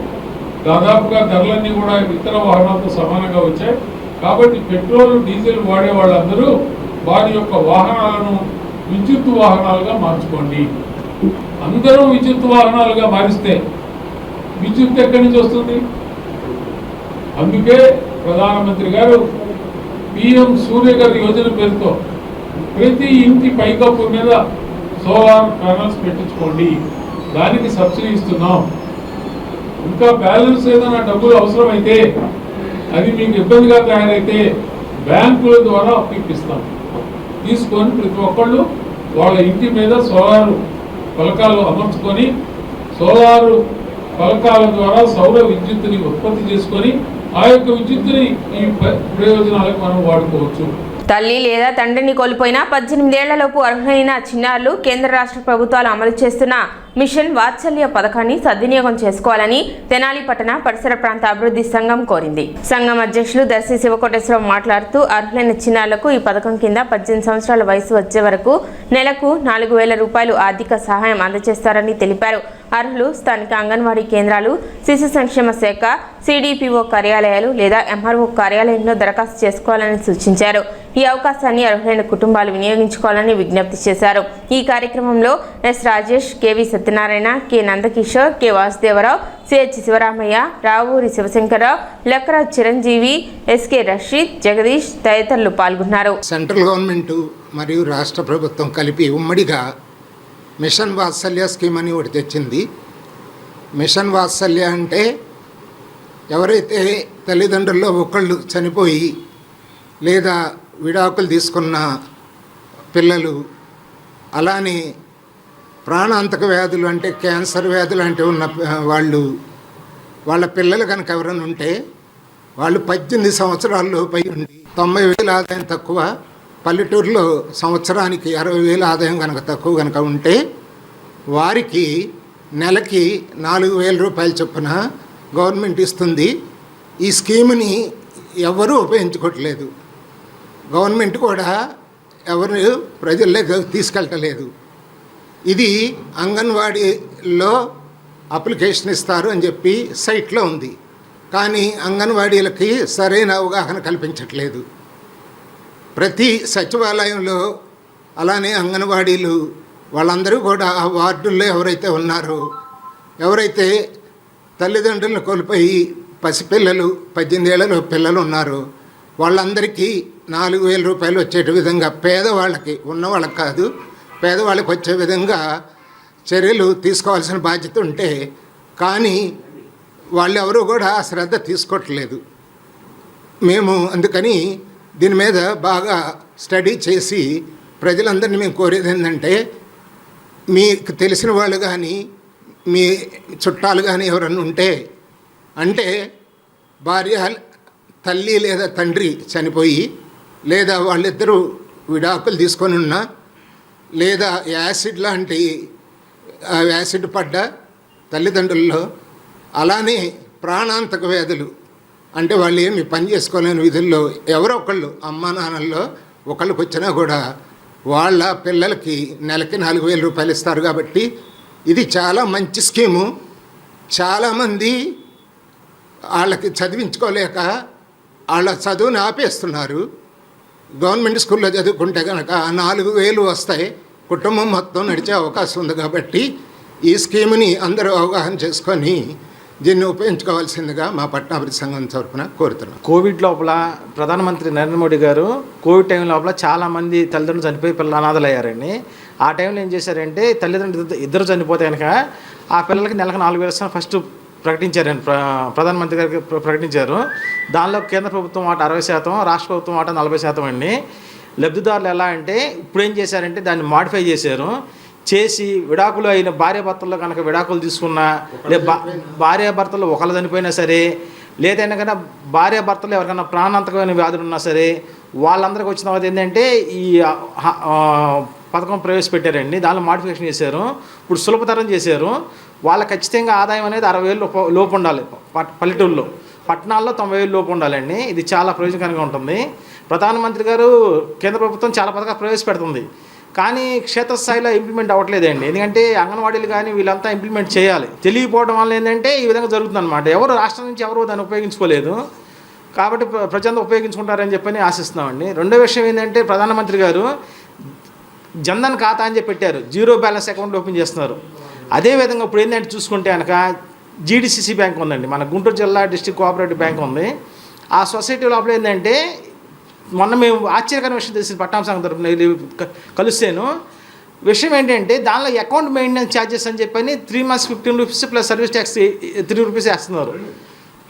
దాదాపుగా ధరలన్నీ కూడా ఇతర వాహనాలతో సమానంగా వచ్చాయి. కాబట్టి పెట్రోల్, డీజిల్ వాడే వాళ్ళందరూ వారి యొక్క వాహనాలను విద్యుత్ వాహనాలుగా మార్చుకోండి. అందరూ విద్యుత్ వాహనాలుగా మారిస్తే విద్యుత్ ఎక్కడి నుంచి వస్తుంది? అందుకే ప్రధానమంత్రి గారు PM సూర్యఘర్ యోజన పేరుతో ప్రతి ఇంటి పైకప్పు మీద సోలార్ ప్యానల్స్ పెట్టించుకోండి, దానికి సబ్సిడీ ఇస్తున్నాం. ఇంకా బ్యాలెన్స్ ఏదైనా డబ్బులు అవసరమైతే, అది మీకు ఇబ్బందిగా తయారైతే బ్యాంకుల ద్వారా అప్పిస్తాం. తీసుకొని ప్రతి ఒక్కళ్ళు వాళ్ళ ఇంటి మీద సోలారు పలకాలు అమర్చుకొని సోలారు పలకాల ద్వారా సౌర విద్యుత్తుని ఉత్పత్తి చేసుకొని ఆ యొక్క విద్యుత్తుని ఈ ప్రయోజనాలకు మనం వాడుకోవచ్చు. తల్లి లేదా తండ్రిని కోల్పోయిన 18 ఏళ్లలోపు అర్హులైన చిన్నారులు కేంద్ర రాష్ట్ర ప్రభుత్వాలు అమలు చేస్తున్న మిషన్ వాత్సల్య పథకాన్ని సద్వినియోగం చేసుకోవాలని తెనాలి పట్టణ పరిసర ప్రాంత అభివృద్ధి సంఘం కోరింది. సంఘం అధ్యక్షులు దర్శి శివకోటేశ్వరరావు మాట్లాడుతూ అర్హులైన చిన్నారులకు ఈ పథకం కింద 18 సంవత్సరాల వయసు వచ్చే వరకు నెలకు 4,000 రూపాయలు ఆర్థిక సహాయం అందజేస్తారని తెలిపారు. అర్హులు స్థానిక అంగన్వాడీ కేంద్రాలు, శిశు సంక్షేమ శాఖ, CDPO కార్యాలయాలు లేదా MRO కార్యాలయంలో దరఖాస్తు చేసుకోవాలని సూచించారు. ఈ అవకాశాన్ని అర్హులైన కుటుంబాలు వినియోగించుకోవాలని విజ్ఞప్తి చేశారు. ఈ కార్యక్రమంలో S Rajesh, KV Satyanarayana, K Nandakishore, K Vasudevarao, CH Sivaramaiah, Ravuri Sivasankararao, Lakraj Chiranjeevi, SK Rasheed, Jagadish తదితరులు పాల్గొన్నారు. సెంట్రల్ గవర్నమెంట్ మరియు రాష్ట్ర ప్రభుత్వం కలిపి ఉమ్మడిగా మిషన్ వాత్సల్య స్కీమ్ అని ఒకటి తెచ్చింది. మిషన్ వాత్సల్య అంటే ఎవరైతే తల్లిదండ్రుల్లో ఒకళ్ళు చనిపోయి లేదా విడాకులు తీసుకున్న పిల్లలు, అలానే ప్రాణాంతక వ్యాధులు అంటే క్యాన్సర్ వ్యాధులు అంటే ఉన్న వాళ్ళ పిల్లలు కనుక ఎవరైనా ఉంటే వాళ్ళు 18 సంవత్సరాల్లో పై ఉండి 90,000 ఆదాయం తక్కువ పల్లెటూరులో సంవత్సరానికి 60,000 ఆదాయం కనుక తక్కువ కనుక ఉంటే వారికి నెలకి 4,000 రూపాయల చొప్పున గవర్నమెంట్ ఇస్తుంది. ఈ స్కీమ్ని ఎవరూ ఉపయోగించుకోవట్లేదు. గవర్నమెంట్ కూడా ఎవరు ప్రజల్లోకి తీసుకెళ్ళలేదు. ఇది అంగన్వాడీలో అప్లికేషన్ ఇస్తారు అని చెప్పి సైట్లో ఉంది. కానీ అంగన్వాడీలకి సరైన అవగాహన కల్పించట్లేదు. ప్రతి సచివాలయంలో అలానే అంగన్వాడీలు వాళ్ళందరూ కూడా ఆ వార్డుల్లో ఎవరైతే ఉన్నారో, ఎవరైతే తల్లిదండ్రులను కోల్పోయి పసిపిల్లలు 18 ఏళ్లలో పిల్లలు ఉన్నారో వాళ్ళందరికీ 4,000 రూపాయలు వచ్చే విధంగా పేదవాళ్ళకి, ఉన్నవాళ్ళకి కాదు పేదవాళ్ళకి వచ్చే విధంగా చర్యలు తీసుకోవాల్సిన బాధ్యత ఉంటే కానీ వాళ్ళు ఎవరు కూడా శ్రద్ధ తీసుకోవట్లేదు. మేము అందుకని దీని మీద బాగా స్టడీ చేసి ప్రజలందరినీ మేము కోరేది ఏంటంటే, మీకు తెలిసిన వాళ్ళు కానీ మీ చుట్టాలు కానీ ఎవరన్నా ఉంటే, అంటే భార్య తల్లి లేదా తండ్రి చనిపోయి లేదా వాళ్ళిద్దరూ విడాకులు తీసుకొని ఉన్నా లేదా యాసిడ్ లాంటి యాసిడ్ పడ్డ తల్లిదండ్రుల్లో, అలానే ప్రాణాంతక వ్యాధులు అంటే వాళ్ళు ఏమి పని చేసుకోలేని విధుల్లో ఎవరో ఒకళ్ళు అమ్మా నాన్నల్లో ఒకళ్ళకి వచ్చినా కూడా వాళ్ళ పిల్లలకి నెలకి 4,000 రూపాయలు ఇస్తారు. కాబట్టి ఇది చాలా మంచి స్కీము. చాలామంది వాళ్ళకి చదివించుకోలేక వాళ్ళ చదువుని ఆపేస్తున్నారు. గవర్నమెంట్ స్కూల్లో చదువుకుంటే కనుక 4,000 వస్తాయి, కుటుంబం మొత్తం నడిచే అవకాశం ఉంది. కాబట్టి ఈ స్కీమ్ని అందరూ అవగాహన చేసుకొని దీన్ని ఉపయోగించుకోవాల్సిందిగా మా పట్టణాభివృద్ధి సంఘం తరఫున కోరుతున్నాం. కోవిడ్ లోపల ప్రధానమంత్రి నరేంద్ర మోడీ గారు కోవిడ్ టైం లోపల చాలామంది తల్లిదండ్రులు చనిపోయి పిల్లలు అనాథలు అయ్యారండి. ఆ టైంలో ఏం చేశారంటే, తల్లిదండ్రులు ఇద్దరు చనిపోతే కనుక ఆ పిల్లలకి నెలకు 4,000 ఫస్ట్ ప్రకటించారండి, ప్రధానమంత్రి గారికి ప్రకటించారు. దానిలో కేంద్ర ప్రభుత్వం వాటా 60%, రాష్ట్ర ప్రభుత్వం వాటా 40% అండి. లబ్ధిదారులు ఎలా అంటే ఇప్పుడు ఏం చేశారంటే దాన్ని మాడిఫై చేసి విడాకులు అయిన భార్యాభర్తల్లో కనుక విడాకులు తీసుకున్నా, లేదా భార్యాభర్తలు ఒకళ్ళు చనిపోయినా సరే, లేదైనా కన్నా భార్యాభర్తలు ఎవరికైనా ప్రాణాంతకమైన వ్యాధులు ఉన్నా సరే వాళ్ళందరికీ వచ్చిన తర్వాత ఏంటంటే ఈ పథకం ప్రవేశపెట్టారండి. దానిలో మాడిఫికేషన్ చేశారు. ఇప్పుడు సులభతరం చేశారు. వాళ్ళకి ఖచ్చితంగా ఆదాయం అనేది 60,000 లోపు ఉండాలి. పల్లెటూరులో, పట్టణాల్లో 90,000 లోపు ఉండాలండి. ఇది చాలా ప్రయోజనకరంగా ఉంటుంది. ప్రధానమంత్రి గారు కేంద్ర ప్రభుత్వం చాలా పథకాలు ప్రవేశపెడుతుంది, కానీ క్షేత్రస్థాయిలో ఇంప్లిమెంట్ అవ్వట్లేదండి. ఎందుకంటే అంగన్వాడీలు కానీ వీళ్ళంతా ఇంప్లిమెంట్ చేయాలి. తెలియకపోవడం వల్ల ఏంటంటే ఈ విధంగా జరుగుతుందన్నమాట. ఎవరు రాష్ట్రం నుంచి ఎవరు దాన్ని ఉపయోగించుకోలేదు. కాబట్టి ప్రజలంతా ఉపయోగించుకుంటారని చెప్పని ఆశిస్తున్నామండి. రెండో విషయం ఏంటంటే, ప్రధానమంత్రి గారు జన్ధన్ ఖాతా అని చెప్పి పెట్టారు, 0 బ్యాలెన్స్ అకౌంట్ ఓపెన్ చేస్తున్నారు. అదేవిధంగా ఇప్పుడు ఏంటంటే చూసుకుంటే కనుక జీడీసీసీ బ్యాంక్ ఉందండి, మన గుంటూరు జిల్లా డిస్ట్రిక్ట్ కోఆపరేటివ్ బ్యాంక్ ఉంది. ఆ సొసైటీ లోపల ఏంటంటే మొన్న మేము ఆశ్చర్యకరమైన విషయం తెలిసింది, పట్టణ సంఘం తరపున కలిసాను. విషయం ఏంటంటే దానిలో అకౌంట్ మెయింటెనెన్స్ ఛార్జెస్ అని చెప్పని 3 months 15 rupees plus service tax 3 rupees వేస్తున్నారు.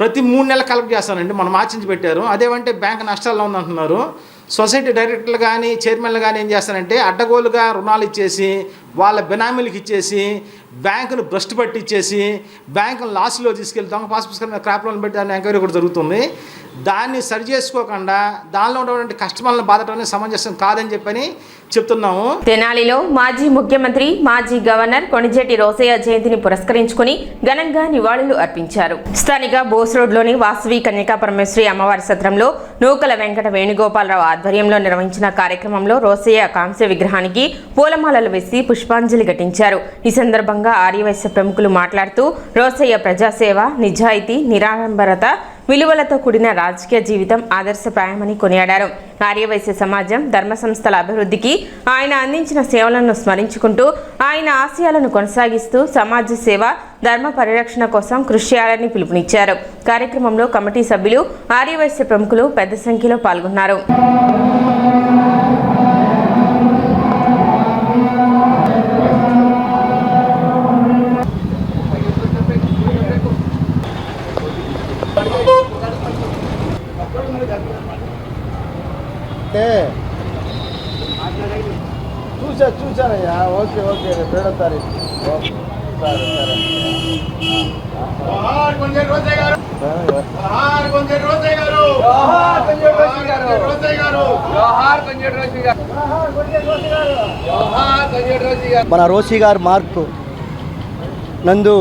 ప్రతి 3 నెలలు కలెక్ట్ చేస్తానండి. మనం మార్చించి పెట్టారు. అదేమంటే బ్యాంక్ నష్టాల్లో ఉందంటున్నారు. సొసైటీ డైరెక్టర్లు కానీ చైర్మన్లు కానీ ఏం చేస్తారంటే అడ్డగోలుగా రుణాలు ఇచ్చేసి వాళ్ళ బెనామీలకు ఇచ్చేసి బ్యాంకును భ్రష్టు పట్టించేసి బ్యాంకును లాస్లో తీసుకెళ్లి దొంగ పాస్ పుస్తకం క్రాప్ లోన్ పెట్టి దాని ఎంక్వైరీ కూడా జరుగుతుంది. దాన్ని సరి చేసుకోకుండా దానిలో ఉన్నటువంటి కస్టమర్లను బాధటం సమంజసం కాదని చెప్పని చెప్తున్నాము. తెనాలిలో మాజీ ముఖ్యమంత్రి, మాజీ గవర్నర్ కొణిజేటి రోసయ్య జయంతిని పురస్కరించుకుని ఘనంగా నివాళులు అర్పించారు. స్థానిక బోస్ రోడ్లోని వాసవి కన్యకాపరమేశ్వరి అమ్మవారి సత్రంలో నూకల వెంకట వేణుగోపాలరావు ఆధ్వర్యంలో నిర్వహించిన కార్యక్రమంలో రోసయ్య కాంస్య విగ్రహానికి పూలమాలలు వేసి పుష్పాంజలి ఘటించారు. ఈ సందర్భంగా ఆర్యవైశ్య ప్రముఖులు మాట్లాడుతూ రోసయ్య ప్రజాసేవ, నిజాయితీ, నిరాడంబరత విలువలతో కూడిన రాజకీయ జీవితం ఆదర్శప్రాయమని కొనియాడారు. ఆర్యవైశ్య సమాజం, ధర్మ సంస్థల అభివృద్ధికి ఆయన అందించిన సేవలను స్మరించుకుంటూ ఆయన ఆశయాలను కొనసాగిస్తూ సమాజ సేవ, ధర్మ పరిరక్షణ కోసం కృషి చేయాలని పిలుపునిచ్చారు. కార్యక్రమంలో కమిటీ సభ్యులు, ఆర్యవైశ్య ప్రముఖులు పెద్ద సంఖ్యలో పాల్గొన్నారు. చూసారయ్యా. ఓకే 7వ తారీఖు. సరే. మన రోసి గారి మార్క్ నందు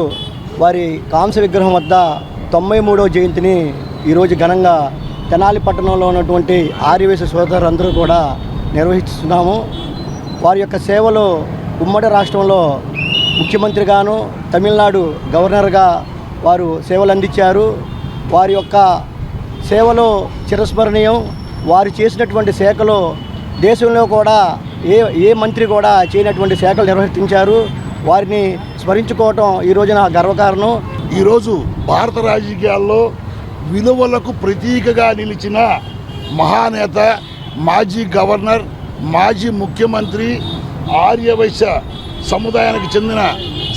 వారి కాంస్య విగ్రహం వద్ద 93వ జయంతిని ఈరోజు ఘనంగా తెనాలి పట్టణంలో ఉన్నటువంటి ఆర్యవైశ్య సోదరులందరూ కూడా నిర్వహిస్తున్నాము. వారి యొక్క సేవలు ఉమ్మడి రాష్ట్రంలో ముఖ్యమంత్రిగాను తమిళనాడు గవర్నర్గా వారు సేవలు అందించారు. వారి యొక్క సేవలు చిరస్మరణీయం. వారు చేసినటువంటి శాఖలు దేశంలో కూడా ఏ మంత్రి కూడా చేయనటువంటి శాఖలు నిర్వర్తించారు. వారిని స్మరించుకోవటం ఈ రోజున గర్వకారణం. ఈరోజు భారత రాజకీయాల్లో విలువలకు ప్రతీకగా నిలిచిన మహానేత, మాజీ గవర్నర్, మాజీ ముఖ్యమంత్రి, ఆర్యవైశ్య సముదాయానికి చెందిన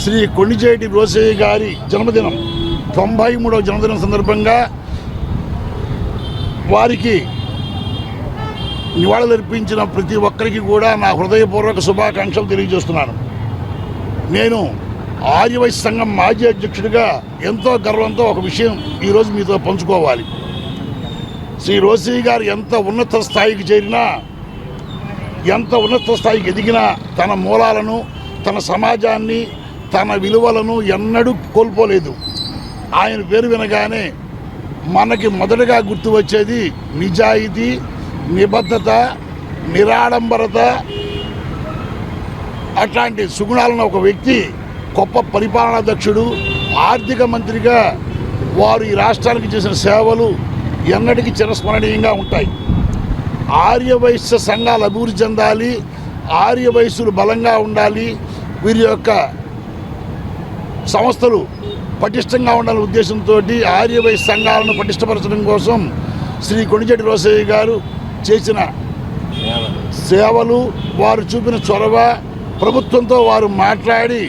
శ్రీ కొణిజేటి రోసయ్య గారి జన్మదినం 93వ జన్మదినం సందర్భంగా వారికి నివాళులర్పించిన ప్రతి ఒక్కరికి కూడా నా హృదయపూర్వక శుభాకాంక్షలు తెలియజేస్తున్నాను. నేను ఆర్యవైశ్య సంఘం మాజీ అధ్యక్షుడిగా ఎంతో గర్వంతో ఒక విషయం ఈరోజు మీతో పంచుకోవాలి. శ్రీ రోసయ్య గారు ఎంత ఉన్నత స్థాయికి చేరినా, ఎంత ఉన్నత స్థాయికి ఎదిగినా తన మూలాలను, తన సమాజాన్ని, తన విలువలను ఎన్నడూ కోల్పోలేదు. ఆయన పేరు వినగానే మనకి మొదటగా గుర్తు వచ్చేది నిజాయితీ, నిబద్ధత, నిరాడంబరత. అట్లాంటి సుగుణాలను ఒక వ్యక్తి గొప్ప పరిపాలనా దక్షుడు, ఆర్థిక మంత్రిగా వారు ఈ రాష్ట్రానికి చేసిన సేవలు ఎన్నటికీ చిరస్మరణీయంగా ఉంటాయి. ఆర్యవైశ్య సంఘాలు అభివృద్ధి చెందాలి, ఆర్యవైశ్యులు బలంగా ఉండాలి, వీరి యొక్క సంస్థలు పటిష్టంగా ఉండాలనే ఉద్దేశంతో ఆర్యవైశ్య సంఘాలను పటిష్టపరచడం కోసం శ్రీ కొణిజేటి రోసయ్య గారు చేసిన సేవలు, వారు చూపిన చొరవ, ప్రభుత్వంతో వారు మాట్లాడి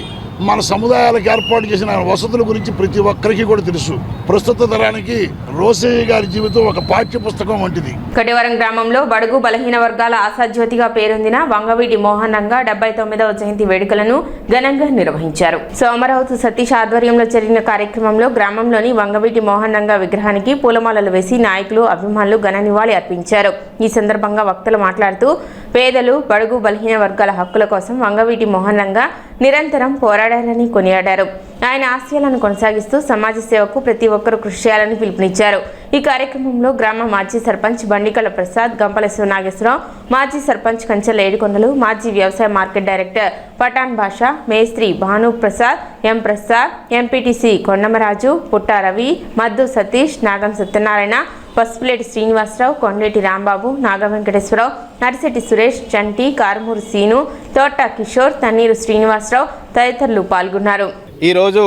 మన సముదాయాలకు ఏర్పాటు చేసిన వసతుల గురించి ప్రతి ఒక్కరికి కూడా తెలుసు. ప్రస్తుత తరానికి రోసయ్య గారి జీవితం ఒక పాఠ్య పుస్తకం వంటిది. కటివరం గ్రామంలో బడుగు బలహీన వర్గాల ఆశాజ్యోతిగా పేరొందిన వంగవీటి మోహన్ రంగా 79వ జయంతి వేడుకలను ఘనంగా నిర్వహించారు. సోమరావుతు సతీష్ ఆధ్వర్యంలో జరిగిన కార్యక్రమంలో గ్రామంలోని వంగవీటి మోహన్ రంగా విగ్రహానికి పూలమాలలు వేసి నాయకులు, అభిమానులు ఘన నివాళి అర్పించారు. ఈ సందర్భంగా వక్తలు మాట్లాడుతూ పేదలు, బడుగు బలహీన వర్గాల హక్కుల కోసం వంగవీటి మోహన్ రంగా నిరంతరం పోరాడారని కొనియాడారు. ఆయన ఆశయాలను కొనసాగిస్తూ సమాజ సేవకు ప్రతి ఒక్కరూ కృషి చేయాలని పిలుపునిచ్చారు. ఈ కార్యక్రమంలో గ్రామ మాజీ సర్పంచ్ బండికల ప్రసాద్, గంపల శివనాగేశ్వరరావు, మాజీ సర్పంచ్ కంచెల ఏడుకొండలు, మాజీ వ్యవసాయ మార్కెట్ డైరెక్టర్ పఠాన్ బాషా, మేస్త్రి భాను ప్రసాద్, ఎం ప్రసాద్, ఎంపీటీసీ కొండమరాజు, పుట్టా రవి, మద్దు సతీష్, నాగం సత్యనారాయణ, పసుపులేటి శ్రీనివాసరావు, కొండేటి రాంబాబు, నాగ వెంకటేశ్వరరావు, నరిశెట్టి సురేష్, చంటి, కారుమూరు సీను, తోట కిషోర్, తన్నీరు శ్రీనివాసరావు తదితరులు పాల్గొన్నారు. ఈరోజు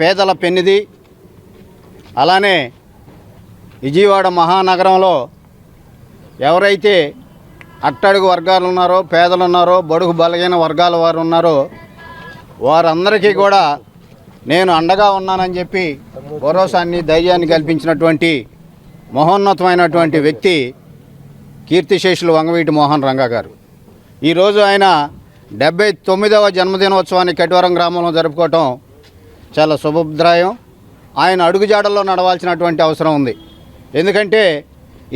పేదల పెన్నిది, అలానే విజయవాడ మహానగరంలో ఎవరైతే అట్టడుగు వర్గాలు ఉన్నారో, పేదలు ఉన్నారో, బడుగు బలహీన వర్గాల వారు ఉన్నారో వారందరికీ కూడా నేను అండగా ఉన్నానని చెప్పి భరోసాన్ని, ధైర్యాన్ని కల్పించినటువంటి మహోన్నతమైనటువంటి వ్యక్తి కీర్తిశేషులు వంగవీటి మోహన్ రంగా గారు. ఈరోజు ఆయన 79వ జన్మదినోత్సవాన్ని కటివరం గ్రామంలో జరుపుకోవటం చాలా శుభప్రాయం. ఆయన అడుగుజాడల్లో నడవాల్సినటువంటి అవసరం ఉంది. ఎందుకంటే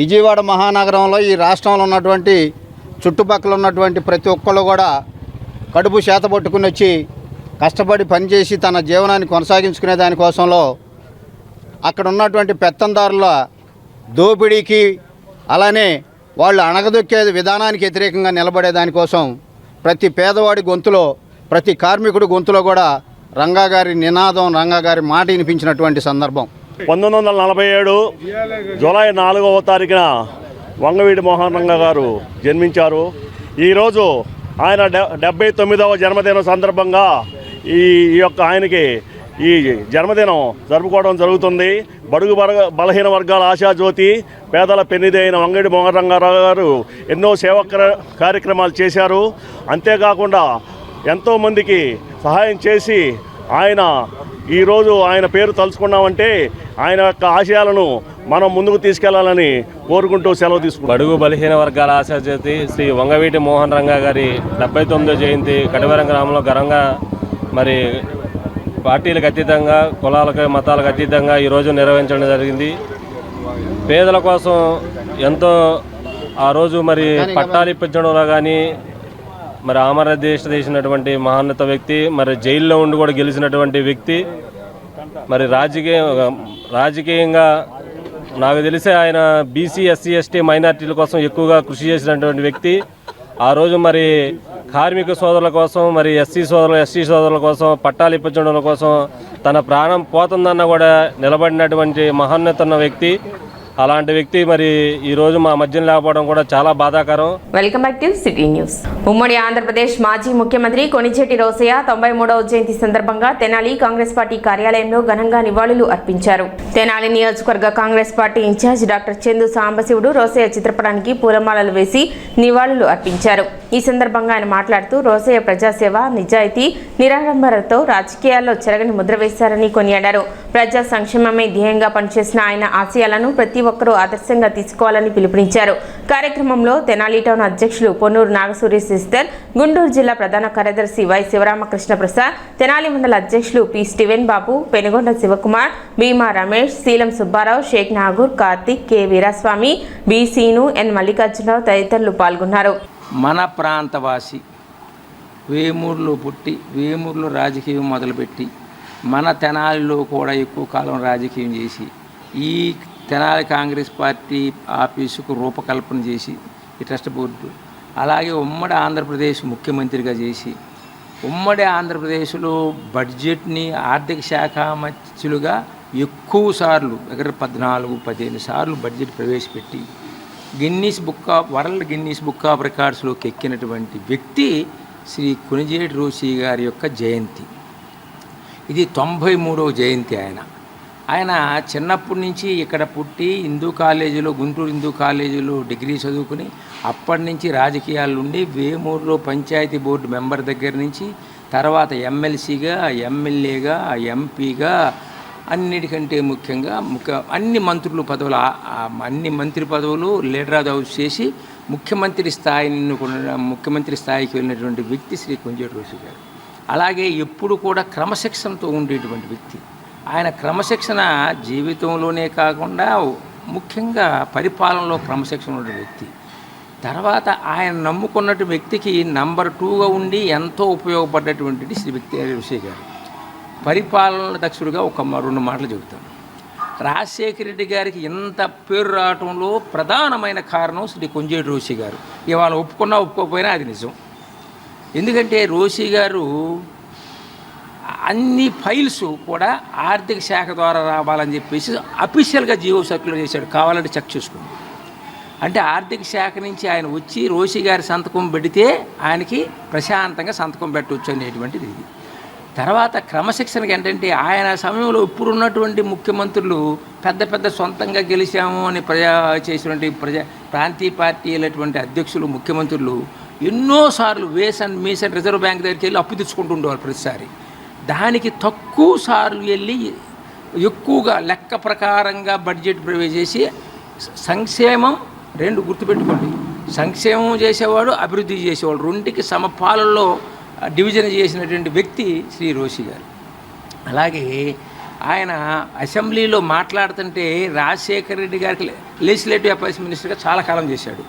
విజయవాడ మహానగరంలో, ఈ రాష్ట్రంలో ఉన్నటువంటి చుట్టుపక్కల ఉన్నటువంటి ప్రతి ఒక్కళ్ళు కూడా కడుపు చేతబట్టుకుని వచ్చి కష్టపడి పనిచేసి తన జీవనాన్ని కొనసాగించుకునే దానికోసంలో అక్కడ ఉన్నటువంటి పెత్తందారుల దోపిడీకి, అలానే వాళ్ళు అణగదొక్కే విధానానికి వ్యతిరేకంగా నిలబడే దానికోసం ప్రతి పేదవాడి గొంతులో, ప్రతి కార్మికుడి గొంతులో కూడా రంగా గారి నినాదం, రంగా గారి మాట వినిపించినటువంటి సందర్భం. 1947 జూలై 4వ తారీఖున వంగవీటి మోహన్ రంగా గారు జన్మించారు. ఈరోజు ఆయన 79వ జన్మదినం సందర్భంగా ఈ యొక్క ఆయనకి ఈ జన్మదినం జరుపుకోవడం జరుగుతుంది. బడుగు బలహీన వర్గాల ఆశాజ్యోతి, పేదల పెన్నిది అయిన వంగవీటి మోహన్ రంగారావు గారు ఎన్నో సేవా కార్యక్రమాలు చేశారు. అంతేకాకుండా ఎంతోమందికి సహాయం చేసి ఆయన ఈరోజు ఆయన పేరు తలుచుకున్నామంటే ఆయన యొక్క ఆశయాలను మనం ముందుకు తీసుకెళ్లాలని కోరుకుంటూ సెలవు తీసుకుంటాం. బడుగు బలహీన వర్గాల ఆశాజ్యోతి శ్రీ వంగవీటి మోహన్ రంగా గారి 79వ జయంతి కటివరం గ్రామంలో ఘనంగా మరి పార్టీలకు అతీతంగా, కులాలకు మతాలకు అతీతంగా ఈరోజు నిర్వహించడం జరిగింది. పేదల కోసం ఎంతో ఆ రోజు మరి పట్టాలు ఇప్పించడంలో కానీ, మరి ఆమరదీక్ష చేసినటువంటి మహోన్నత వ్యక్తి, మరి జైల్లో ఉండి కూడా గెలిచినటువంటి వ్యక్తి, మరి రాజకీయంగా నాకు తెలిసి ఆయన బీసీ, ఎస్సీ, ఎస్టీ మైనార్టీల కోసం ఎక్కువగా కృషి చేసినటువంటి వ్యక్తి. ఆ రోజు మరి కార్మిక సోదరుల కోసం, మరి ఎస్సీ సోదరుల కోసం, పట్టాలు ఇప్పించడం కోసం తన ప్రాణం పోతుందన్న కూడా నిలబడినటువంటి మహోన్నత వ్యక్తి. అలాంటి వ్యక్తి మరి ఈరోజు మా మధ్యన లేకపోవడం కూడా చాలా బాధాకరం. Welcome back to city news. ఉమ్మడి ఆంధ్రప్రదేశ్ మాజీ ముఖ్యమంత్రి కొణిజేటి రోసయ్య 93వ జయంతి సందర్భంగా తెనాలి కాంగ్రెస్ పార్టీ కార్యాలయంలో ఘనంగా నివాళులు అర్పించారు. తెనాలి నియోజకవర్గ Congress party incharge doctor Chandu Sambasivudu Rosaiah చిత్రపటానికి పూలమాలలు వేసి నివాళులు అర్పించారు. ఈ సందర్భంగా ఆయన మాట్లాడుతూ రోసయ్య ప్రజాసేవ, నిజాయితీ, నిరాడంబరతో రాజకీయాల్లో చెరగని ముద్ర వేశారని కొనియాడారు. ప్రజా సంక్షేమమే ధ్యేయంగా పనిచేసిన ఆయన ఆశయాలను ప్రతి ఒక్కరూ ఆదర్శంగా తీసుకోవాలని పిలుపునిచ్చారు. కార్యక్రమంలో తెనాలి టౌన్ అధ్యక్షులు పొన్నూరు నాగసూరి సిస్టర్, గుంటూరు జిల్లా ప్రధాన కార్యదర్శి వై శివరామకృష్ణ ప్రసాద్, తెనాలి మండల అధ్యక్షులు P Steven Babu, Penugonda Sivakumar, Bhima Ramesh, Seelam Subbarao, Shaik Nagur, Karthik, K Veeraswamy, B Seenu, N Mallikarjunarao తదితరులు పాల్గొన్నారు. మన ప్రాంతవాసి, వేమూరులో పుట్టి వేమూరులో రాజకీయం మొదలుపెట్టి మన తెనాలిలో కూడా ఎక్కువ కాలం రాజకీయం చేసి ఈ తెనాలి కాంగ్రెస్ పార్టీ ఆఫీసుకు రూపకల్పన చేసి ఈ ట్రస్ట్ బోర్డు, అలాగే ఉమ్మడి ఆంధ్రప్రదేశ్ ముఖ్యమంత్రిగా చేసి ఉమ్మడి ఆంధ్రప్రదేశ్లో బడ్జెట్ని ఆర్థిక శాఖ మంత్రులుగా ఎక్కువ సార్లు దగ్గర 14-15 సార్లు బడ్జెట్ ప్రవేశపెట్టి వరల్డ్ గిన్నీస్ బుక్ ఆఫ్ రికార్డ్స్లోకి ఎక్కినటువంటి వ్యక్తి శ్రీ కొణిజేటి రోసయ్య గారి యొక్క జయంతి. ఇది 93వ జయంతి. ఆయన చిన్నప్పటి నుంచి ఇక్కడ పుట్టి గుంటూరు హిందూ కాలేజీలో డిగ్రీ చదువుకుని అప్పటి నుంచి రాజకీయాలు ఉండి వేమూరులో పంచాయతీ బోర్డు మెంబర్ దగ్గర నుంచి తర్వాత ఎమ్మెల్సీగా, ఎమ్మెల్యేగా, ఎంపీగా, అన్నిటికంటే ముఖ్యంగా అన్ని మంత్రి పదవులు లీడర్ ఆఫ్ ది హౌస్ చేసి ముఖ్యమంత్రి స్థాయికి వెళ్ళినటువంటి వ్యక్తి శ్రీ కొణిజేటి రోసయ్య గారు. అలాగే ఎప్పుడు కూడా క్రమశిక్షణతో ఉండేటువంటి వ్యక్తి. ఆయన క్రమశిక్షణ జీవితంలోనే కాకుండా ముఖ్యంగా పరిపాలనలో క్రమశిక్షణ ఉండే వ్యక్తి. తర్వాత ఆయన నమ్ముకున్నటువంటి వ్యక్తికి నంబర్ 2గా ఉండి ఎంతో ఉపయోగపడ్డటువంటిది శ్రీ రోసయ్య గారు. పరిపాలన దక్షుడిగా ఒక 2 మాటలు చెబుతాను. రాజశేఖర రెడ్డి గారికి ఇంత పేరు రావటంలో ప్రధానమైన కారణం శ్రీ కొణిజేటి రోసయ్య గారు. ఇవాళ ఒప్పుకున్నా ఒప్పుకోకపోయినా అది నిజం. ఎందుకంటే రోసయ్య గారు అన్ని ఫైల్స్ కూడా ఆర్థిక శాఖ ద్వారా రావాలని చెప్పేసి అఫీషియల్గా జీవో సర్క్యులర్ చేశాడు. కావాలంటే చెక్ చేసుకోండి. అంటే ఆర్థిక శాఖ నుంచి ఆయన వచ్చి రోసయ్య గారి సంతకం పెడితే ఆయనకి ప్రశాంతంగా సంతకం పెట్టవచ్చు అనేటువంటిది ఇది. తర్వాత క్రమశిక్షణకి ఏంటంటే ఆయన సమయంలో ఇప్పుడున్నటువంటి ముఖ్యమంత్రులు పెద్ద సొంతంగా గెలిచాము అని చేసినటువంటి ప్రాంతీయ పార్టీలటువంటి అధ్యక్షులు, ముఖ్యమంత్రులు ఎన్నోసార్లు ways and means and reserve bank దగ్గరికి వెళ్ళి అప్పు తెచ్చుకుంటుండేవారు ప్రతిసారి. దానికి తక్కువ సార్లు వెళ్ళి ఎక్కువగా లెక్క ప్రకారంగా బడ్జెట్ ప్రవేశ చేసి సంక్షేమం 2 గుర్తుపెట్టుకోండి, సంక్షేమం చేసేవాడు, అభివృద్ధి చేసేవాడు, 2కి సమపాలనలో డివిజన్ చేసినటువంటి వ్యక్తి శ్రీ రోసయ్య గారు. అలాగే ఆయన అసెంబ్లీలో మాట్లాడుతుంటే రాజశేఖర రెడ్డి గారికి లెజిస్లేటివ్ అఫైర్స్ మినిస్టర్గా చాలా కాలం చేశాడు.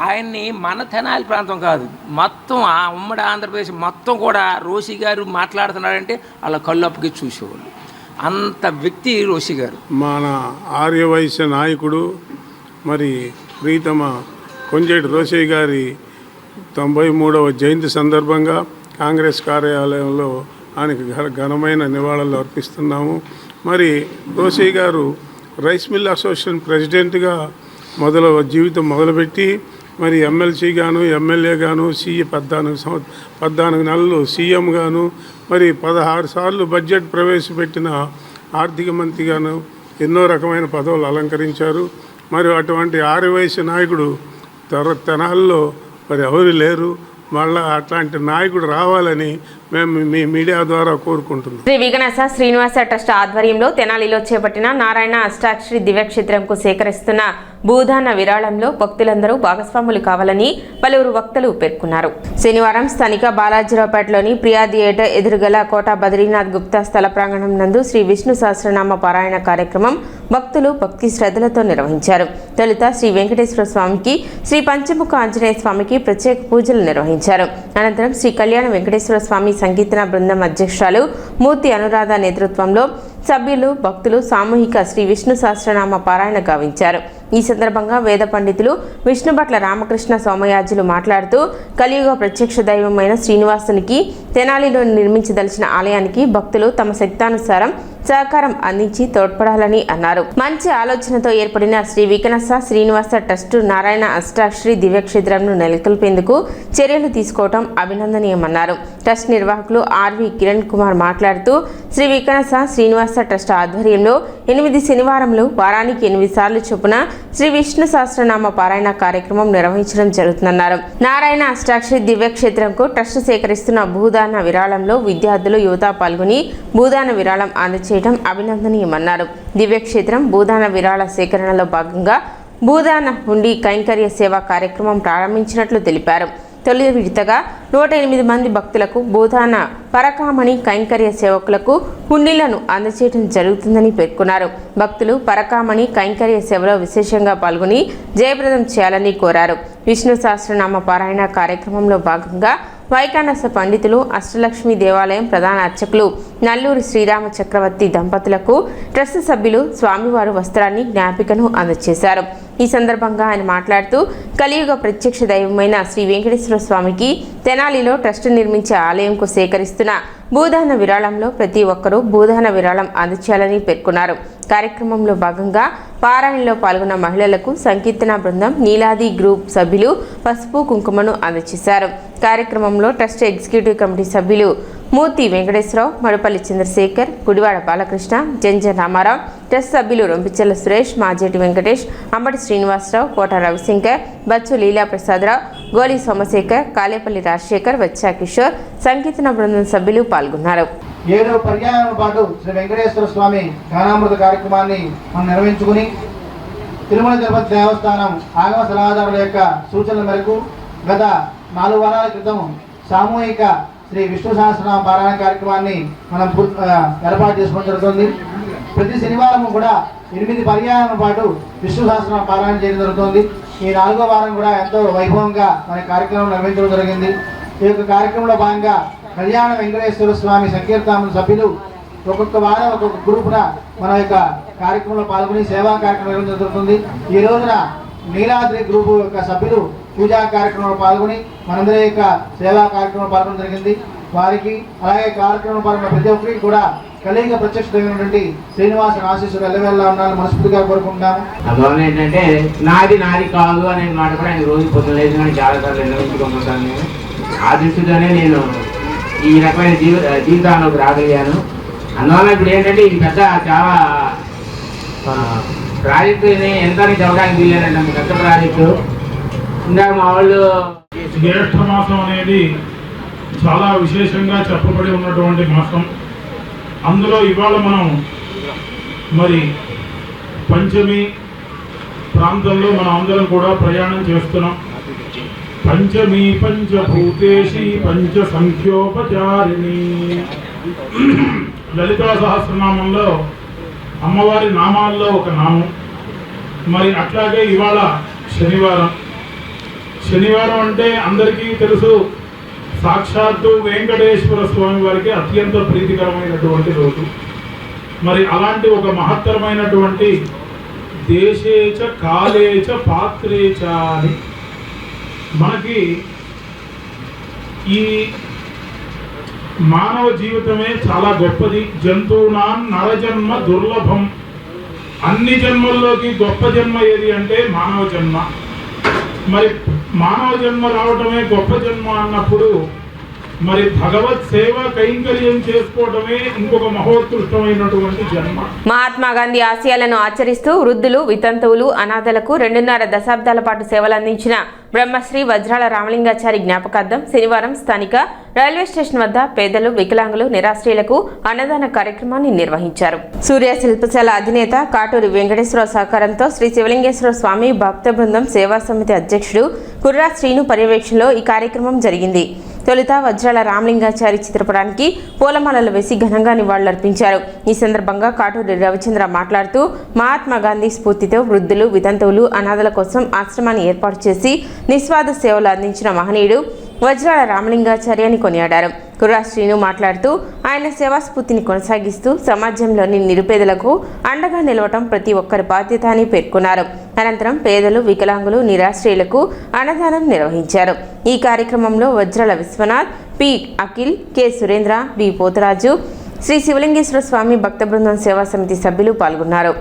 ఆయన్ని మన తెనాలి ప్రాంతం కాదు, మొత్తం ఆ ఉమ్మడి ఆంధ్రప్రదేశ్ మొత్తం కూడా రోసయ్య గారు మాట్లాడుతున్నాడంటే వాళ్ళ కళ్ళప్పకి చూసేవాళ్ళు. అంత వ్యక్తి రోసయ్య గారు. మన ఆర్యవైశ్య నాయకుడు మరి ప్రీతమ కొణిజేటి రోసయ్య గారి 93వ జయంతి సందర్భంగా కాంగ్రెస్ కార్యాలయంలో ఆయనకు ఘనమైన నివాళులు అర్పిస్తున్నాము. మరి రోసయ్య గారు రైస్ మిల్ అసోసియేషన్ ప్రెసిడెంట్గా జీవితం మొదలుపెట్టి మరి ఎమ్మెల్సీ గాను, ఎమ్మెల్యే గాను, 14 నెలలు సీఎం గాను, మరి 16 సార్లు బడ్జెట్ ప్రవేశపెట్టిన ఆర్థిక మంత్రి గాను ఎన్నో రకమైన పదవులు అలంకరించారు. మరి అటువంటి ఆర్యవైశ్య నాయకుడు తెనాలిలో మరి ఎవరు లేరు. మళ్ళీ అట్లాంటి నాయకుడు రావాలని మేము మీ మీడియా ద్వారా కోరుకుంటున్నాం. శ్రీ విఘ్నేశ శ్రీనివాస ట్రస్ట్ ఆధ్వర్యంలో తెనాలిలో చేపట్టిన నారాయణ అష్టాక్షరి దివ్యక్షేత్రంకు సేకరిస్తున్న భూదాన విరాళంలో భక్తులందరూ భాగస్వాములు కావాలని పలువురు వక్తలు పేర్కొన్నారు. శనివారం స్థానిక బాలాజీరావుపేటలోని ప్రియా థియేటర్ ఎదురుగల కోట బద్రీనాథ్ గుప్తా స్థల ప్రాంగణం నందు శ్రీ విష్ణు సహస్రనామ పారాయణ కార్యక్రమం భక్తులు భక్తి శ్రద్ధలతో నిర్వహించారు. తొలుత శ్రీ వెంకటేశ్వర స్వామికి, శ్రీ పంచముఖ ఆంజనేయ స్వామికి ప్రత్యేక పూజలు నిర్వహించారు. అనంతరం శ్రీ కళ్యాణ వెంకటేశ్వర స్వామి సంకీర్తన బృందం అధ్యక్షురాలు మూర్తి అనురాధ నేతృత్వంలో సభ్యులు భక్తులు సామూహిక శ్రీ విష్ణు సహస్రనామ పారాయణ గావించారు. ఈ సందర్భంగా వేద పండితులు విష్ణుభట్ల రామకృష్ణ సోమయాజులు మాట్లాడుతూ కలియుగ ప్రత్యక్ష దైవమైన శ్రీనివాసునికి తెనాలిలో నిర్మించదలిచిన ఆలయానికి భక్తులు తమ శక్తానుసారం సహకారం అందించి తోడ్పడాలని అన్నారు. మంచి ఆలోచనతో ఏర్పడిన శ్రీ విఘ్నేశ శ్రీనివాస ట్రస్టు నారాయణ అష్టాక్షరి దివ్యక్షేత్రంను నెలకొల్పేందుకు చర్యలు తీసుకోవడం అభినందనీయమన్నారు. ట్రస్ట్ నిర్వాహకులు ఆర్వి కిరణ్ కుమార్ మాట్లాడుతూ శ్రీ విఘ్నేశ శ్రీనివాస ట్రస్ట్ ఆధ్వర్యంలో 8 శనివారంలో వారానికి 8 సార్లు చొప్పున శ్రీ విష్ణు సహస్రనామ పారాయణ కార్యక్రమం నిర్వహించడం జరుగుతుందన్నారు. నారాయణ అష్టాక్షరి దివ్యక్షేత్రంకు ట్రస్ట్ సేకరిస్తున్న భూదాన విరాళంలో విద్యార్థులు యువత పాల్గొని భూదాన విరాళం అందజేయడం అభినందనీయమన్నారు. దివ్యక్షేత్రం భూదాన విరాళ సేకరణలో భాగంగా భూదాన హుండీ కైంకర్య సేవా కార్యక్రమం ప్రారంభించినట్లు తెలిపారు. తొలి విడతగా 108 మంది భక్తులకు భూదాన పరకామణి కైంకర్య సేవకులకు హుండీలను అందజేయడం జరుగుతుందని పేర్కొన్నారు. భక్తులు పరకామణి కైంకర్య సేవలో విశేషంగా పాల్గొని జయప్రదం చేయాలని కోరారు. విష్ణు సహస్రనామ పారాయణ కార్యక్రమంలో భాగంగా వైకానస పండితులు అష్టలక్ష్మి దేవాలయం ప్రధాన అర్చకులు నల్లూరి శ్రీరామ చక్రవర్తి దంపతులకు ట్రస్ట్ సభ్యులు స్వామివారు వస్త్రాన్ని జ్ఞాపికను అందజేశారు. ఈ సందర్భంగా ఆయన మాట్లాడుతూ కలియుగ ప్రత్యక్ష దైవమైన శ్రీ వెంకటేశ్వర స్వామికి తెనాలిలో ట్రస్ట్ నిర్మించే ఆలయంకు సేకరిస్తున్న భూదాన విరాళంలో ప్రతి ఒక్కరూ భూదాన విరాళం అందచేయాలని పేర్కొన్నారు. కార్యక్రమంలో భాగంగా పారాయణలో పాల్గొన్న మహిళలకు సంకీర్తన బృందం నీలాది గ్రూప్ సభ్యులు పసుపు కుంకుమను అందజేశారు. కార్యక్రమంలో ట్రస్ట్ ఎగ్జిక్యూటివ్ కమిటీ సభ్యులు మూర్తి వెంకటేశ్వరరావు, మడుపల్లి చంద్రశేఖర్, గుడివాడ బాలకృష్ణ, జంజన్ రామారావు, ట్రస్ట్ సభ్యులు రొంపిచెల్ల సురేష్, మాజేటి వెంకటేష్, అంబటి శ్రీనివాసరావు, కోట రవిశంకర్, బచ్చు లీలాప్రసాదరావు, గోలి సోమశేఖర్, కాలేపల్లి రాజశేఖర్, వచ్చా కిషోర్, సంకీర్తన బృందం సభ్యులు పాల్గొన్నారు. 7వ పర్యాయం పాటు శ్రీ వెంకటేశ్వర స్వామి గానామృత కార్యక్రమాన్ని మనం నిర్వహించుకుని తిరుమల తిరుపతి దేవస్థానం ఆగమ సలహాదారుల యొక్క సూచనల మేరకు గత 4 వారాల క్రితం సామూహిక శ్రీ విష్ణు సహస్రనామ పారాయణ కార్యక్రమాన్ని మనం ఏర్పాటు చేసుకోవడం జరుగుతుంది. ప్రతి శనివారం కూడా 8 పర్యాయం పాటు విష్ణు సహస్రనామ పారాయణ చేయడం జరుగుతుంది. ఈ 4వ వారం కూడా ఎంతో వైభవంగా మన కార్యక్రమం నిర్వహించడం జరిగింది. ఈ యొక్క కార్యక్రమంలో భాగంగా కళ్యాణ వెంకటేశ్వర స్వామి సంకీర్తన సభ్యులు ఒక్కొక్క వారం ఒక్కొక్క గ్రూపున మన యొక్క కార్యక్రమంలో పాల్గొని సేవా కార్యక్రమం నిర్వహించడం జరుగుతుంది. ఈ రోజున నీలాద్రి గ్రూపు యొక్క సభ్యులు పూజా కార్యక్రమంలో పాల్గొని మనందరి యొక్క సేవా కార్యక్రమంలో పాల్గొనడం జరిగింది. వారికి అలాగే కార్యక్రమంలో పాల్గొన్న ప్రతి ఒక్కరికి కూడా కలియుగ ప్రత్యక్ష దైవమైనటువంటి శ్రీనివాస ఆశీస్సులు ఎల్లవేళలా ఉండాలని మనస్ఫూర్తిగా కోరుకుంటున్నాము. అందువల్ల ఏంటంటే నాది కాదు అనే మాట కూడా ఆయన రోజు పొద్దులేదు కానీ చాలాసార్లు నిర్వహించుకుంటుంటాను. నేను ఆ దృష్టితోనే నేను ఈ రకమైన జీవితాల్లోకి రాగలిగాను. అందువల్ల ఇప్పుడు ఏంటంటే ఇది పెద్ద చాలా ప్రాజెక్టుని ఎంత చెప్పడానికి వీల్లేదండి, అంత పెద్ద ప్రాజెక్టు. ఇందాక మా వాళ్ళు జ్యేష్ఠ మాసం అనేది చాలా విశేషంగా చెప్పబడి ఉన్నటువంటి మాసం. అందులో ఇవాళ మనం మరి పంచమి ప్రాంతంలో మనం అందరం కూడా ప్రయాణం చేస్తున్నాం. పంచమి పంచభూతేషి పంచ సంఖ్యోపచారిణి. లలితా సహస్రనామంలో అమ్మవారి నామాల్లో ఒక నామం. మరి అట్లాగే ఇవాళ శనివారం అంటే అందరికీ తెలుసు, సాక్షాత్తు వెంకటేశ్వర స్వామి వారికి అత్యంత ప్రీతికరమైనటువంటి రోజు. మరి అలాంటి ఒక మహత్తరమైనటువంటి దేశేచ కాలేచ పాత్రేచ అని మనకి ఈ మానవ జీవితమే చాలా గొప్పది. జంతువునాం నరజన్మ దుర్లభం. అన్ని జన్మల్లోకి గొప్ప జన్మ ఏది అంటే మానవ జన్మ. మరి మానవ జన్మ రావటమే గొప్ప జన్మ అన్నప్పుడు మరి భగవత్ సేవ కైంకర్యం చేసుకోవడమే ఇంకొక మహోత్కృష్టమైనటువంటి జన్మ. మహాత్మా గాంధీ ఆశయాలను ఆచరిస్తూ వృద్ధులు, వితంతువులు, అనాథలకు 2.5 దశాబ్దాల పాటు సేవలు అందించిన బ్రహ్మశ్రీ వజ్రాల రామలింగాచారి జ్ఞాపకార్థం శనివారం స్థానిక రైల్వే స్టేషన్ వద్ద పేదలు, వికలాంగులు, నిరాశ్రయులకు అన్నదాన కార్యక్రమాన్ని నిర్వహించారు. సూర్య శిల్పశాల అధినేత కాటూరి వెంకటేశ్వరరావు సహకారంతో శ్రీ శివలింగేశ్వర స్వామి భక్త బృందం సేవా సమితి అధ్యక్షుడు కుర్రా శ్రీను పర్యవేక్షణలో ఈ కార్యక్రమం జరిగింది. తొలుత వజ్రాల రామలింగాచారి చిత్రపటానికి పూలమాలలు వేసి ఘనంగా నివాళులర్పించారు. ఈ సందర్భంగా కాటూరి రవిచంద్ర మాట్లాడుతూ మహాత్మా గాంధీ స్ఫూర్తితో వృద్ధులు, వితంతువులు, అనాథల కోసం ఆశ్రమాన్ని ఏర్పాటు చేసి నిస్వార్థ సేవలు అందించిన మహనీయుడు వజ్రాల రామలింగాచారి అని కొనియాడారు. కుర్రా శ్రీను మాట్లాడుతూ ఆయన సేవాస్ఫూర్తిని కొనసాగిస్తూ సమాజంలోని నిరుపేదలకు అండగా నిలవటం ప్రతి ఒక్కరి బాధ్యత అని పేర్కొన్నారు. అనంతరం పేదలు, వికలాంగులు, నిరాశ్రయులకు అన్నదానం నిర్వహించారు. ఈ కార్యక్రమంలో Vajrala Viswanath, P Akhil, K Surendra, B Potharaju, Sri Sivalingeswara Swamy భక్త బృందం సేవా సమితి సభ్యులు పాల్గొన్నారు.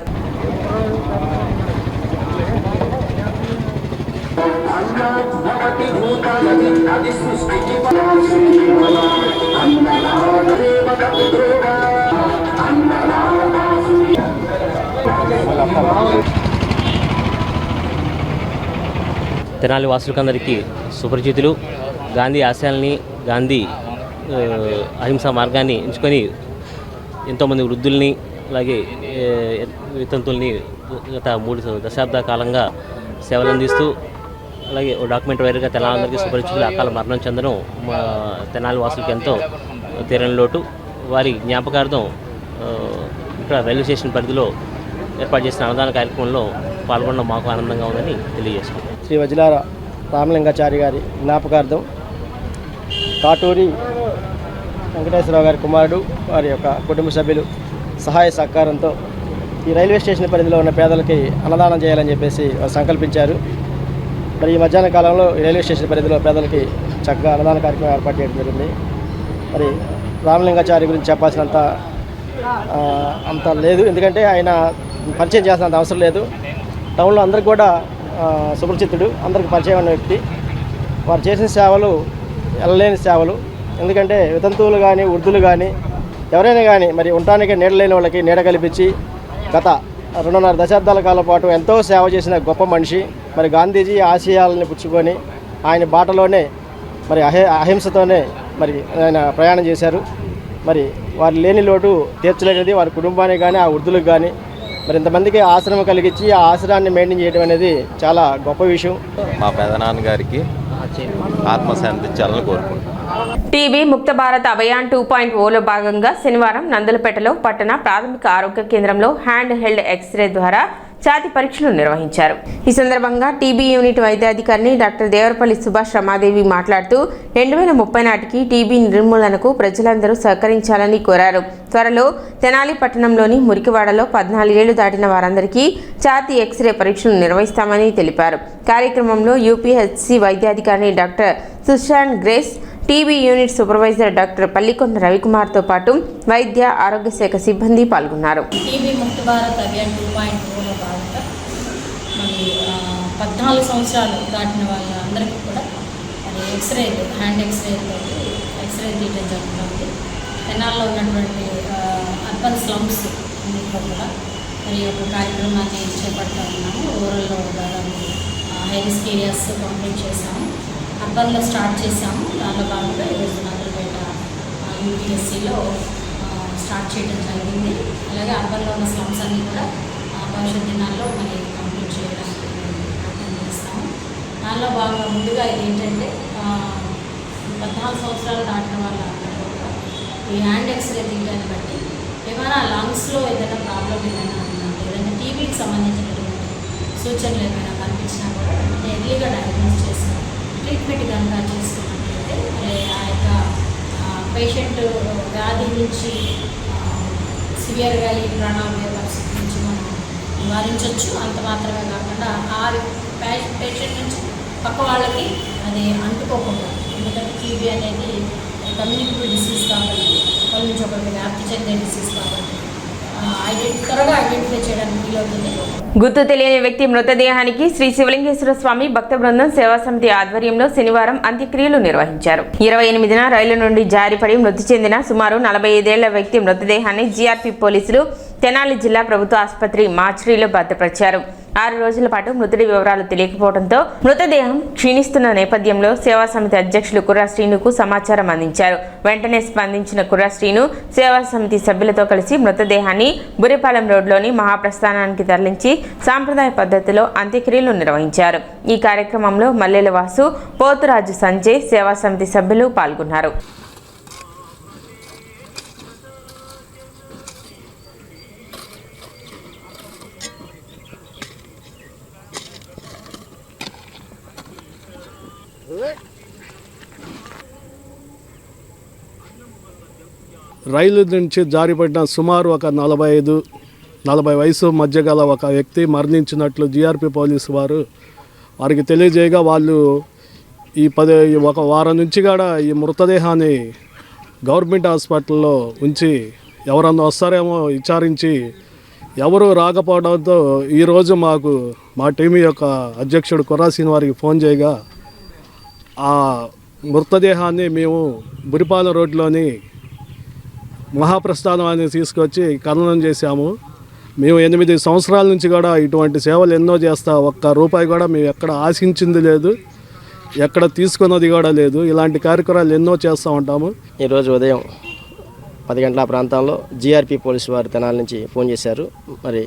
తెనాలి వాసులకందరికీ సుపరిచితులు. గాంధీ ఆశయాల్ని, గాంధీ అహింసా మార్గాన్ని ఎంచుకొని ఎంతోమంది వృద్ధుల్ని, అలాగే వితంతుల్ని గత 3 దశాబ్దాల కాలంగా సేవలు అందిస్తూ, అలాగే డాక్యుమెంట్ వైర్గా తెనాలందరికీ సుపరిచితులు అకాల మరణం చెందడం మా తెనాలి వాసులకి ఎంతో తీరని లోటు. వారి జ్ఞాపకార్థం ఇక్కడ రైల్వే స్టేషన్ పరిధిలో ఏర్పాటు చేసిన అన్నదాన కార్యక్రమంలో పాల్గొనడం మాకు ఆనందంగా ఉందని తెలియజేస్తున్నాం. శ్రీ వజ్రాల రామలింగాచారి గారి జ్ఞాపకార్థం కాటూరి వెంకటేశ్వరరావు గారి కుమారుడు, వారి యొక్క కుటుంబ సభ్యులు సహాయ సహకారంతో ఈ రైల్వే స్టేషన్ పరిధిలో ఉన్న పేదలకి అన్నదానం చేయాలని చెప్పేసి వారు సంకల్పించారు. మరి ఈ మధ్యాహ్న కాలంలో ఈ రైల్వే స్టేషన్ పరిధిలో పేదలకి చక్కగా అన్నదాన కార్యక్రమం ఏర్పాటు చేయడం జరిగింది. మరి రామలింగాచారి గురించి చెప్పాల్సినంత అంత లేదు, ఎందుకంటే ఆయన పరిచయం చేసినంత అవసరం లేదు. టౌన్లో అందరికి కూడా సుపరిచితుడు, అందరికి పరిచయం ఉన్న వ్యక్తి. వారు చేసిన సేవలు ఎల్లలేని సేవలు. ఎందుకంటే వితంతువులు కానీ, వృద్ధులు కానీ, ఎవరైనా కానీ మరి ఉండటానికి నీడ లేని వాళ్ళకి నీడ కల్పించి గత 2.5 దశాబ్దాల కాలం పాటు ఎంతో సేవ చేసిన గొప్ప మనిషి. మరి గాంధీజీ ఆశయాలని పుచ్చుకొని ఆయన బాటలోనే మరి అహింసతోనే మరి ఆయన ప్రయాణం చేశారు. మరి వారి లేని లోటు తీర్చలేనిది వారి కుటుంబానికి కానీ, ఆ వృద్ధులకు కానీ మరి ఇంతమందికి ఆశ్రమం కలిగించి ఆ ఆశ్రయాన్ని మెయింటైన్ చేయడం అనేది చాలా గొప్ప విషయం. మా పెదనాన్నగారికి ఆత్మశాంతించాలని కోరుకుంటున్నాను. టీబీ ముక్త భారత్ అభియాన్ 2.0లో భాగంగా శనివారం నందలపేటలో పట్టణ ప్రాథమిక ఆరోగ్య కేంద్రంలో హ్యాండ్ హెల్డ్ ఎక్స్రే ద్వారా ఛాతీ పరీక్షలు నిర్వహించారు. ఈ సందర్భంగా టీబీ యూనిట్ వైద్యాధికారిని డాక్టర్ దేవరపల్లి సుభాష్ రమాదేవి మాట్లాడుతూ 2030 నాటికి టీబీ నిర్మూలనకు ప్రజలందరూ సహకరించాలని కోరారు. త్వరలో తెనాలి పట్టణంలోని మురికివాడలో 14 ఏళ్లు దాటిన వారందరికీ ఛాతీ ఎక్స్రే పరీక్షలు నిర్వహిస్తామని తెలిపారు. కార్యక్రమంలో యూపీహెచ్సి వైద్యాధికారిని doctor Sushant Grace, TB unit supervisor doctor Pallikonda రవికుమార్తో పాటు వైద్య ఆరోగ్య శాఖ సిబ్బంది పాల్గొన్నారు. టీబీ ముక్త భారత్ అభియాన్ 2.0లో భాగంగా మరి 14 సంవత్సరాలు దాటిన వాళ్ళందరికీ కూడా మరి ఎక్స్రే, హ్యాండ్ ఎక్స్రే తీయడం జరుగుతుంది. తెనాల్లో ఉన్నటువంటి అర్బన్ స్లమ్స్ అన్నింటిలో కూడా మరి ఒక కార్యక్రమాన్ని చేపడుతూ ఉన్నాము. రూరల్లో దాదాపు హై రిస్క్ ఏరియాస్ కంప్లీట్ చేశాము. అర్బన్లో స్టార్ట్ చేశాము. దానిలో భాగంగా ఈరోజు నందలపేట యూపీఎస్సీలో స్టార్ట్ చేయడం జరిగింది. అలాగే అర్బన్లో ఉన్న స్లమ్స్ అన్నీ కూడా భవిష్యత్ దినాల్లో మరి కంప్లీట్ చేయడానికి ప్రయత్నం చేస్తాము. దానిలో బాగా ముందుగా ఇది ఏంటంటే 14 సంవత్సరాలు దాటిన వాళ్ళందరూ కూడా ఈ హ్యాండ్ ఎక్స్రే తీయడాన్ని బట్టి ఏమైనా లంగ్స్లో ఏదైనా ప్రాబ్లం ఏదైనా ఉందంటే, ఏదైనా టీబీకి సంబంధించినటువంటి సూచనలు ఏమైనా కనిపించినా కూడా ఎర్లీగా డయాగ్నోస్ చేసి ట్రీట్మెంట్ కనుక చేసుకున్నట్లయితే ఆ యొక్క పేషెంట్ వ్యాధి నుంచి సివియర్గా ఈ ప్రాణాపాయ పరిస్థితి నుంచి మనం నివారించవచ్చు. అంత మాత్రమే కాకుండా ఆ పేషెంట్ నుంచి పక్క వాళ్ళకి అది అంటుకోకుండా, ఎందుకంటే టీబీ అనేది కమ్యూనికబుల్ డిసీజ్ కాబట్టి, ఒకరి నుంచి ఒకరికి వ్యాప్తి చెందే డిసీజ్ కాబట్టి త్వరగా ఐడెంటిఫై చేయడానికి వీలవుతుంది. గుర్తు తెలియని వ్యక్తి మృతదేహానికి శ్రీ శివలింగేశ్వర స్వామి భక్త బృందం సేవా సమితి ఆధ్వర్యంలో శనివారం అంత్యక్రియలు నిర్వహించారు. 28న రైలు నుండి జారిపడి మృతి చెందిన సుమారు 45 ఏళ్ల వ్యక్తి మృతదేహాన్ని జీఆర్పీ పోలీసులు తెనాలి జిల్లా ప్రభుత్వ ఆసుపత్రి మార్చురీలో భద్రపరిచారు. 6 రోజుల పాటు మృతుడి వివరాలు తెలియకపోవడంతో మృతదేహం క్షీణిస్తున్న నేపథ్యంలో సేవా సమితి అధ్యక్షులు కుర్రా శ్రీనుకు సమాచారం అందించారు. వెంటనే స్పందించిన కుర్రా శ్రీను సేవా సమితి సభ్యులతో కలిసి మృతదేహాన్ని బురిపాలెం రోడ్లోని మహాప్రస్థానానికి తరలించి సాంప్రదాయ పద్ధతిలో అంత్యక్రియలు నిర్వహించారు. ఈ కార్యక్రమంలో మల్లెల వాసు, పోతురాజు సంజయ్ సేవా సమితి సభ్యులు పాల్గొన్నారు. రైలు నుంచి జారిపడిన సుమారు ఒక 40 వయసు మధ్య గల ఒక వ్యక్తి మరణించినట్లు జీఆర్పీ పోలీసు వారికి తెలియజేయగా వాళ్ళు ఒక వారం నుంచి కూడా ఈ మృతదేహాన్ని గవర్నమెంట్ హాస్పిటల్లో ఉంచి ఎవరన్నా వస్తారేమో విచారించి ఎవరు రాకపోవడంతో ఈరోజు మా టీం యొక్క అధ్యక్షుడు కుర్రాసీన్ వారికి ఫోన్ చేయగా ఆ మృతదేహాన్ని మేము బురిపాలెం రోడ్లోని మహాప్రస్థానాన్ని తీసుకొచ్చి ఖననం చేశాము. మేము 8 సంవత్సరాల నుంచి కూడా ఇటువంటి సేవలు ఎన్నో చేస్తా, ఒక్క రూపాయి కూడా మేము ఎక్కడ ఆశించింది లేదు, ఎక్కడ తీసుకున్నది కూడా లేదు. ఇలాంటి కార్యక్రమాలు ఎన్నో చేస్తూ ఉంటాము. ఈరోజు ఉదయం 10 గంటల ప్రాంతంలో జీఆర్పీ పోలీసు వారు తెనాలి నుంచి ఫోన్ చేశారు. మరి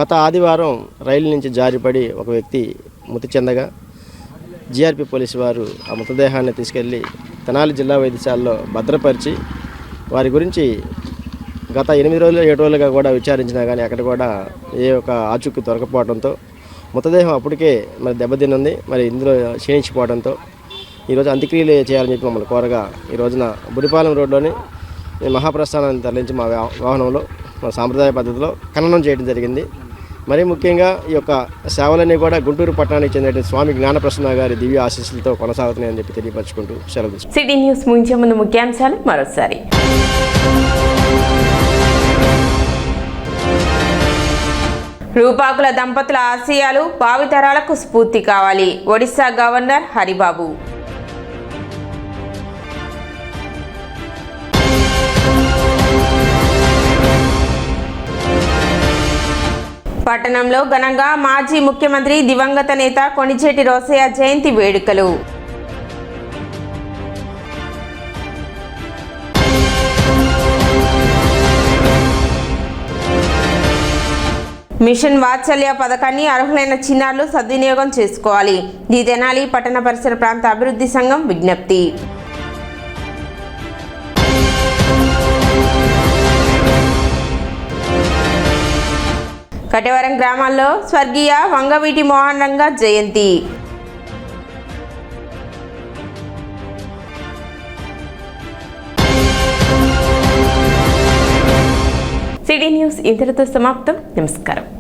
గత ఆదివారం రైలు నుంచి జారిపడి ఒక వ్యక్తి మృతి చెందగా జీఆర్పీ పోలీసు వారు ఆ మృతదేహాన్ని తీసుకెళ్లి తెనాలి జిల్లా వైద్యశాలలో భద్రపరిచి వారి గురించి గత 8 రోజులు 7 రోజులుగా కూడా విచారించినా కానీ అక్కడ కూడా ఏ ఒక ఆచూకీ దొరకపోవడంతో మృతదేహం అప్పటికే మరి దెబ్బతిన్నది. మరి ఇందులో క్షీణించిపోవడంతో ఈరోజు అంత్యక్రియలు చేయాలని చెప్పి మమ్మల్ని కోరగా ఈ రోజున బురిపాలెం రోడ్లోని మహాప్రస్థానాన్ని తరలించి మా వాహనంలో మా సాంప్రదాయ పద్ధతిలో ఖననం చేయడం జరిగింది. మరీ ముఖ్యంగా ఈ యొక్క సేవలన్నీ కూడా గుంటూరు పట్టణానికి చెందిన స్వామి జ్ఞానప్రసన్న గారి దివ్య ఆశీస్సులతో కొనసాగుతున్నాయని చెప్పి తెలియపరచుకుంటూ సెలవు తీసుకుంటాం. సిటీ న్యూస్ ముగించే ముందు ముఖ్యాంశాలు మరోసారి. రూపాకుల దంపతుల ఆశయాలు భావితరాలకు స్ఫూర్తి కావాలి. ఒడిశా గవర్నర్ హరిబాబు. పట్టణంలో ఘనంగా మాజీ ముఖ్యమంత్రి దివంగత నేత కొణిజేటి రోసయ్య జయంతి వేడుకలు. మిషన్ వాత్సల్య పథకాన్ని అర్హులైన చిన్నారులు సద్వినియోగం చేసుకోవాలి. ది తెనాలి పట్టణ పరిసర ప్రాంత అభివృద్ధి సంఘం విజ్ఞప్తి. కటేవరం గ్రామాల్లో స్వర్గీయ వంగవీటి మోహన్ రంగా జయంతి. సిటీ న్యూస్ ఇంతటితో సమాప్తం. నమస్కారం.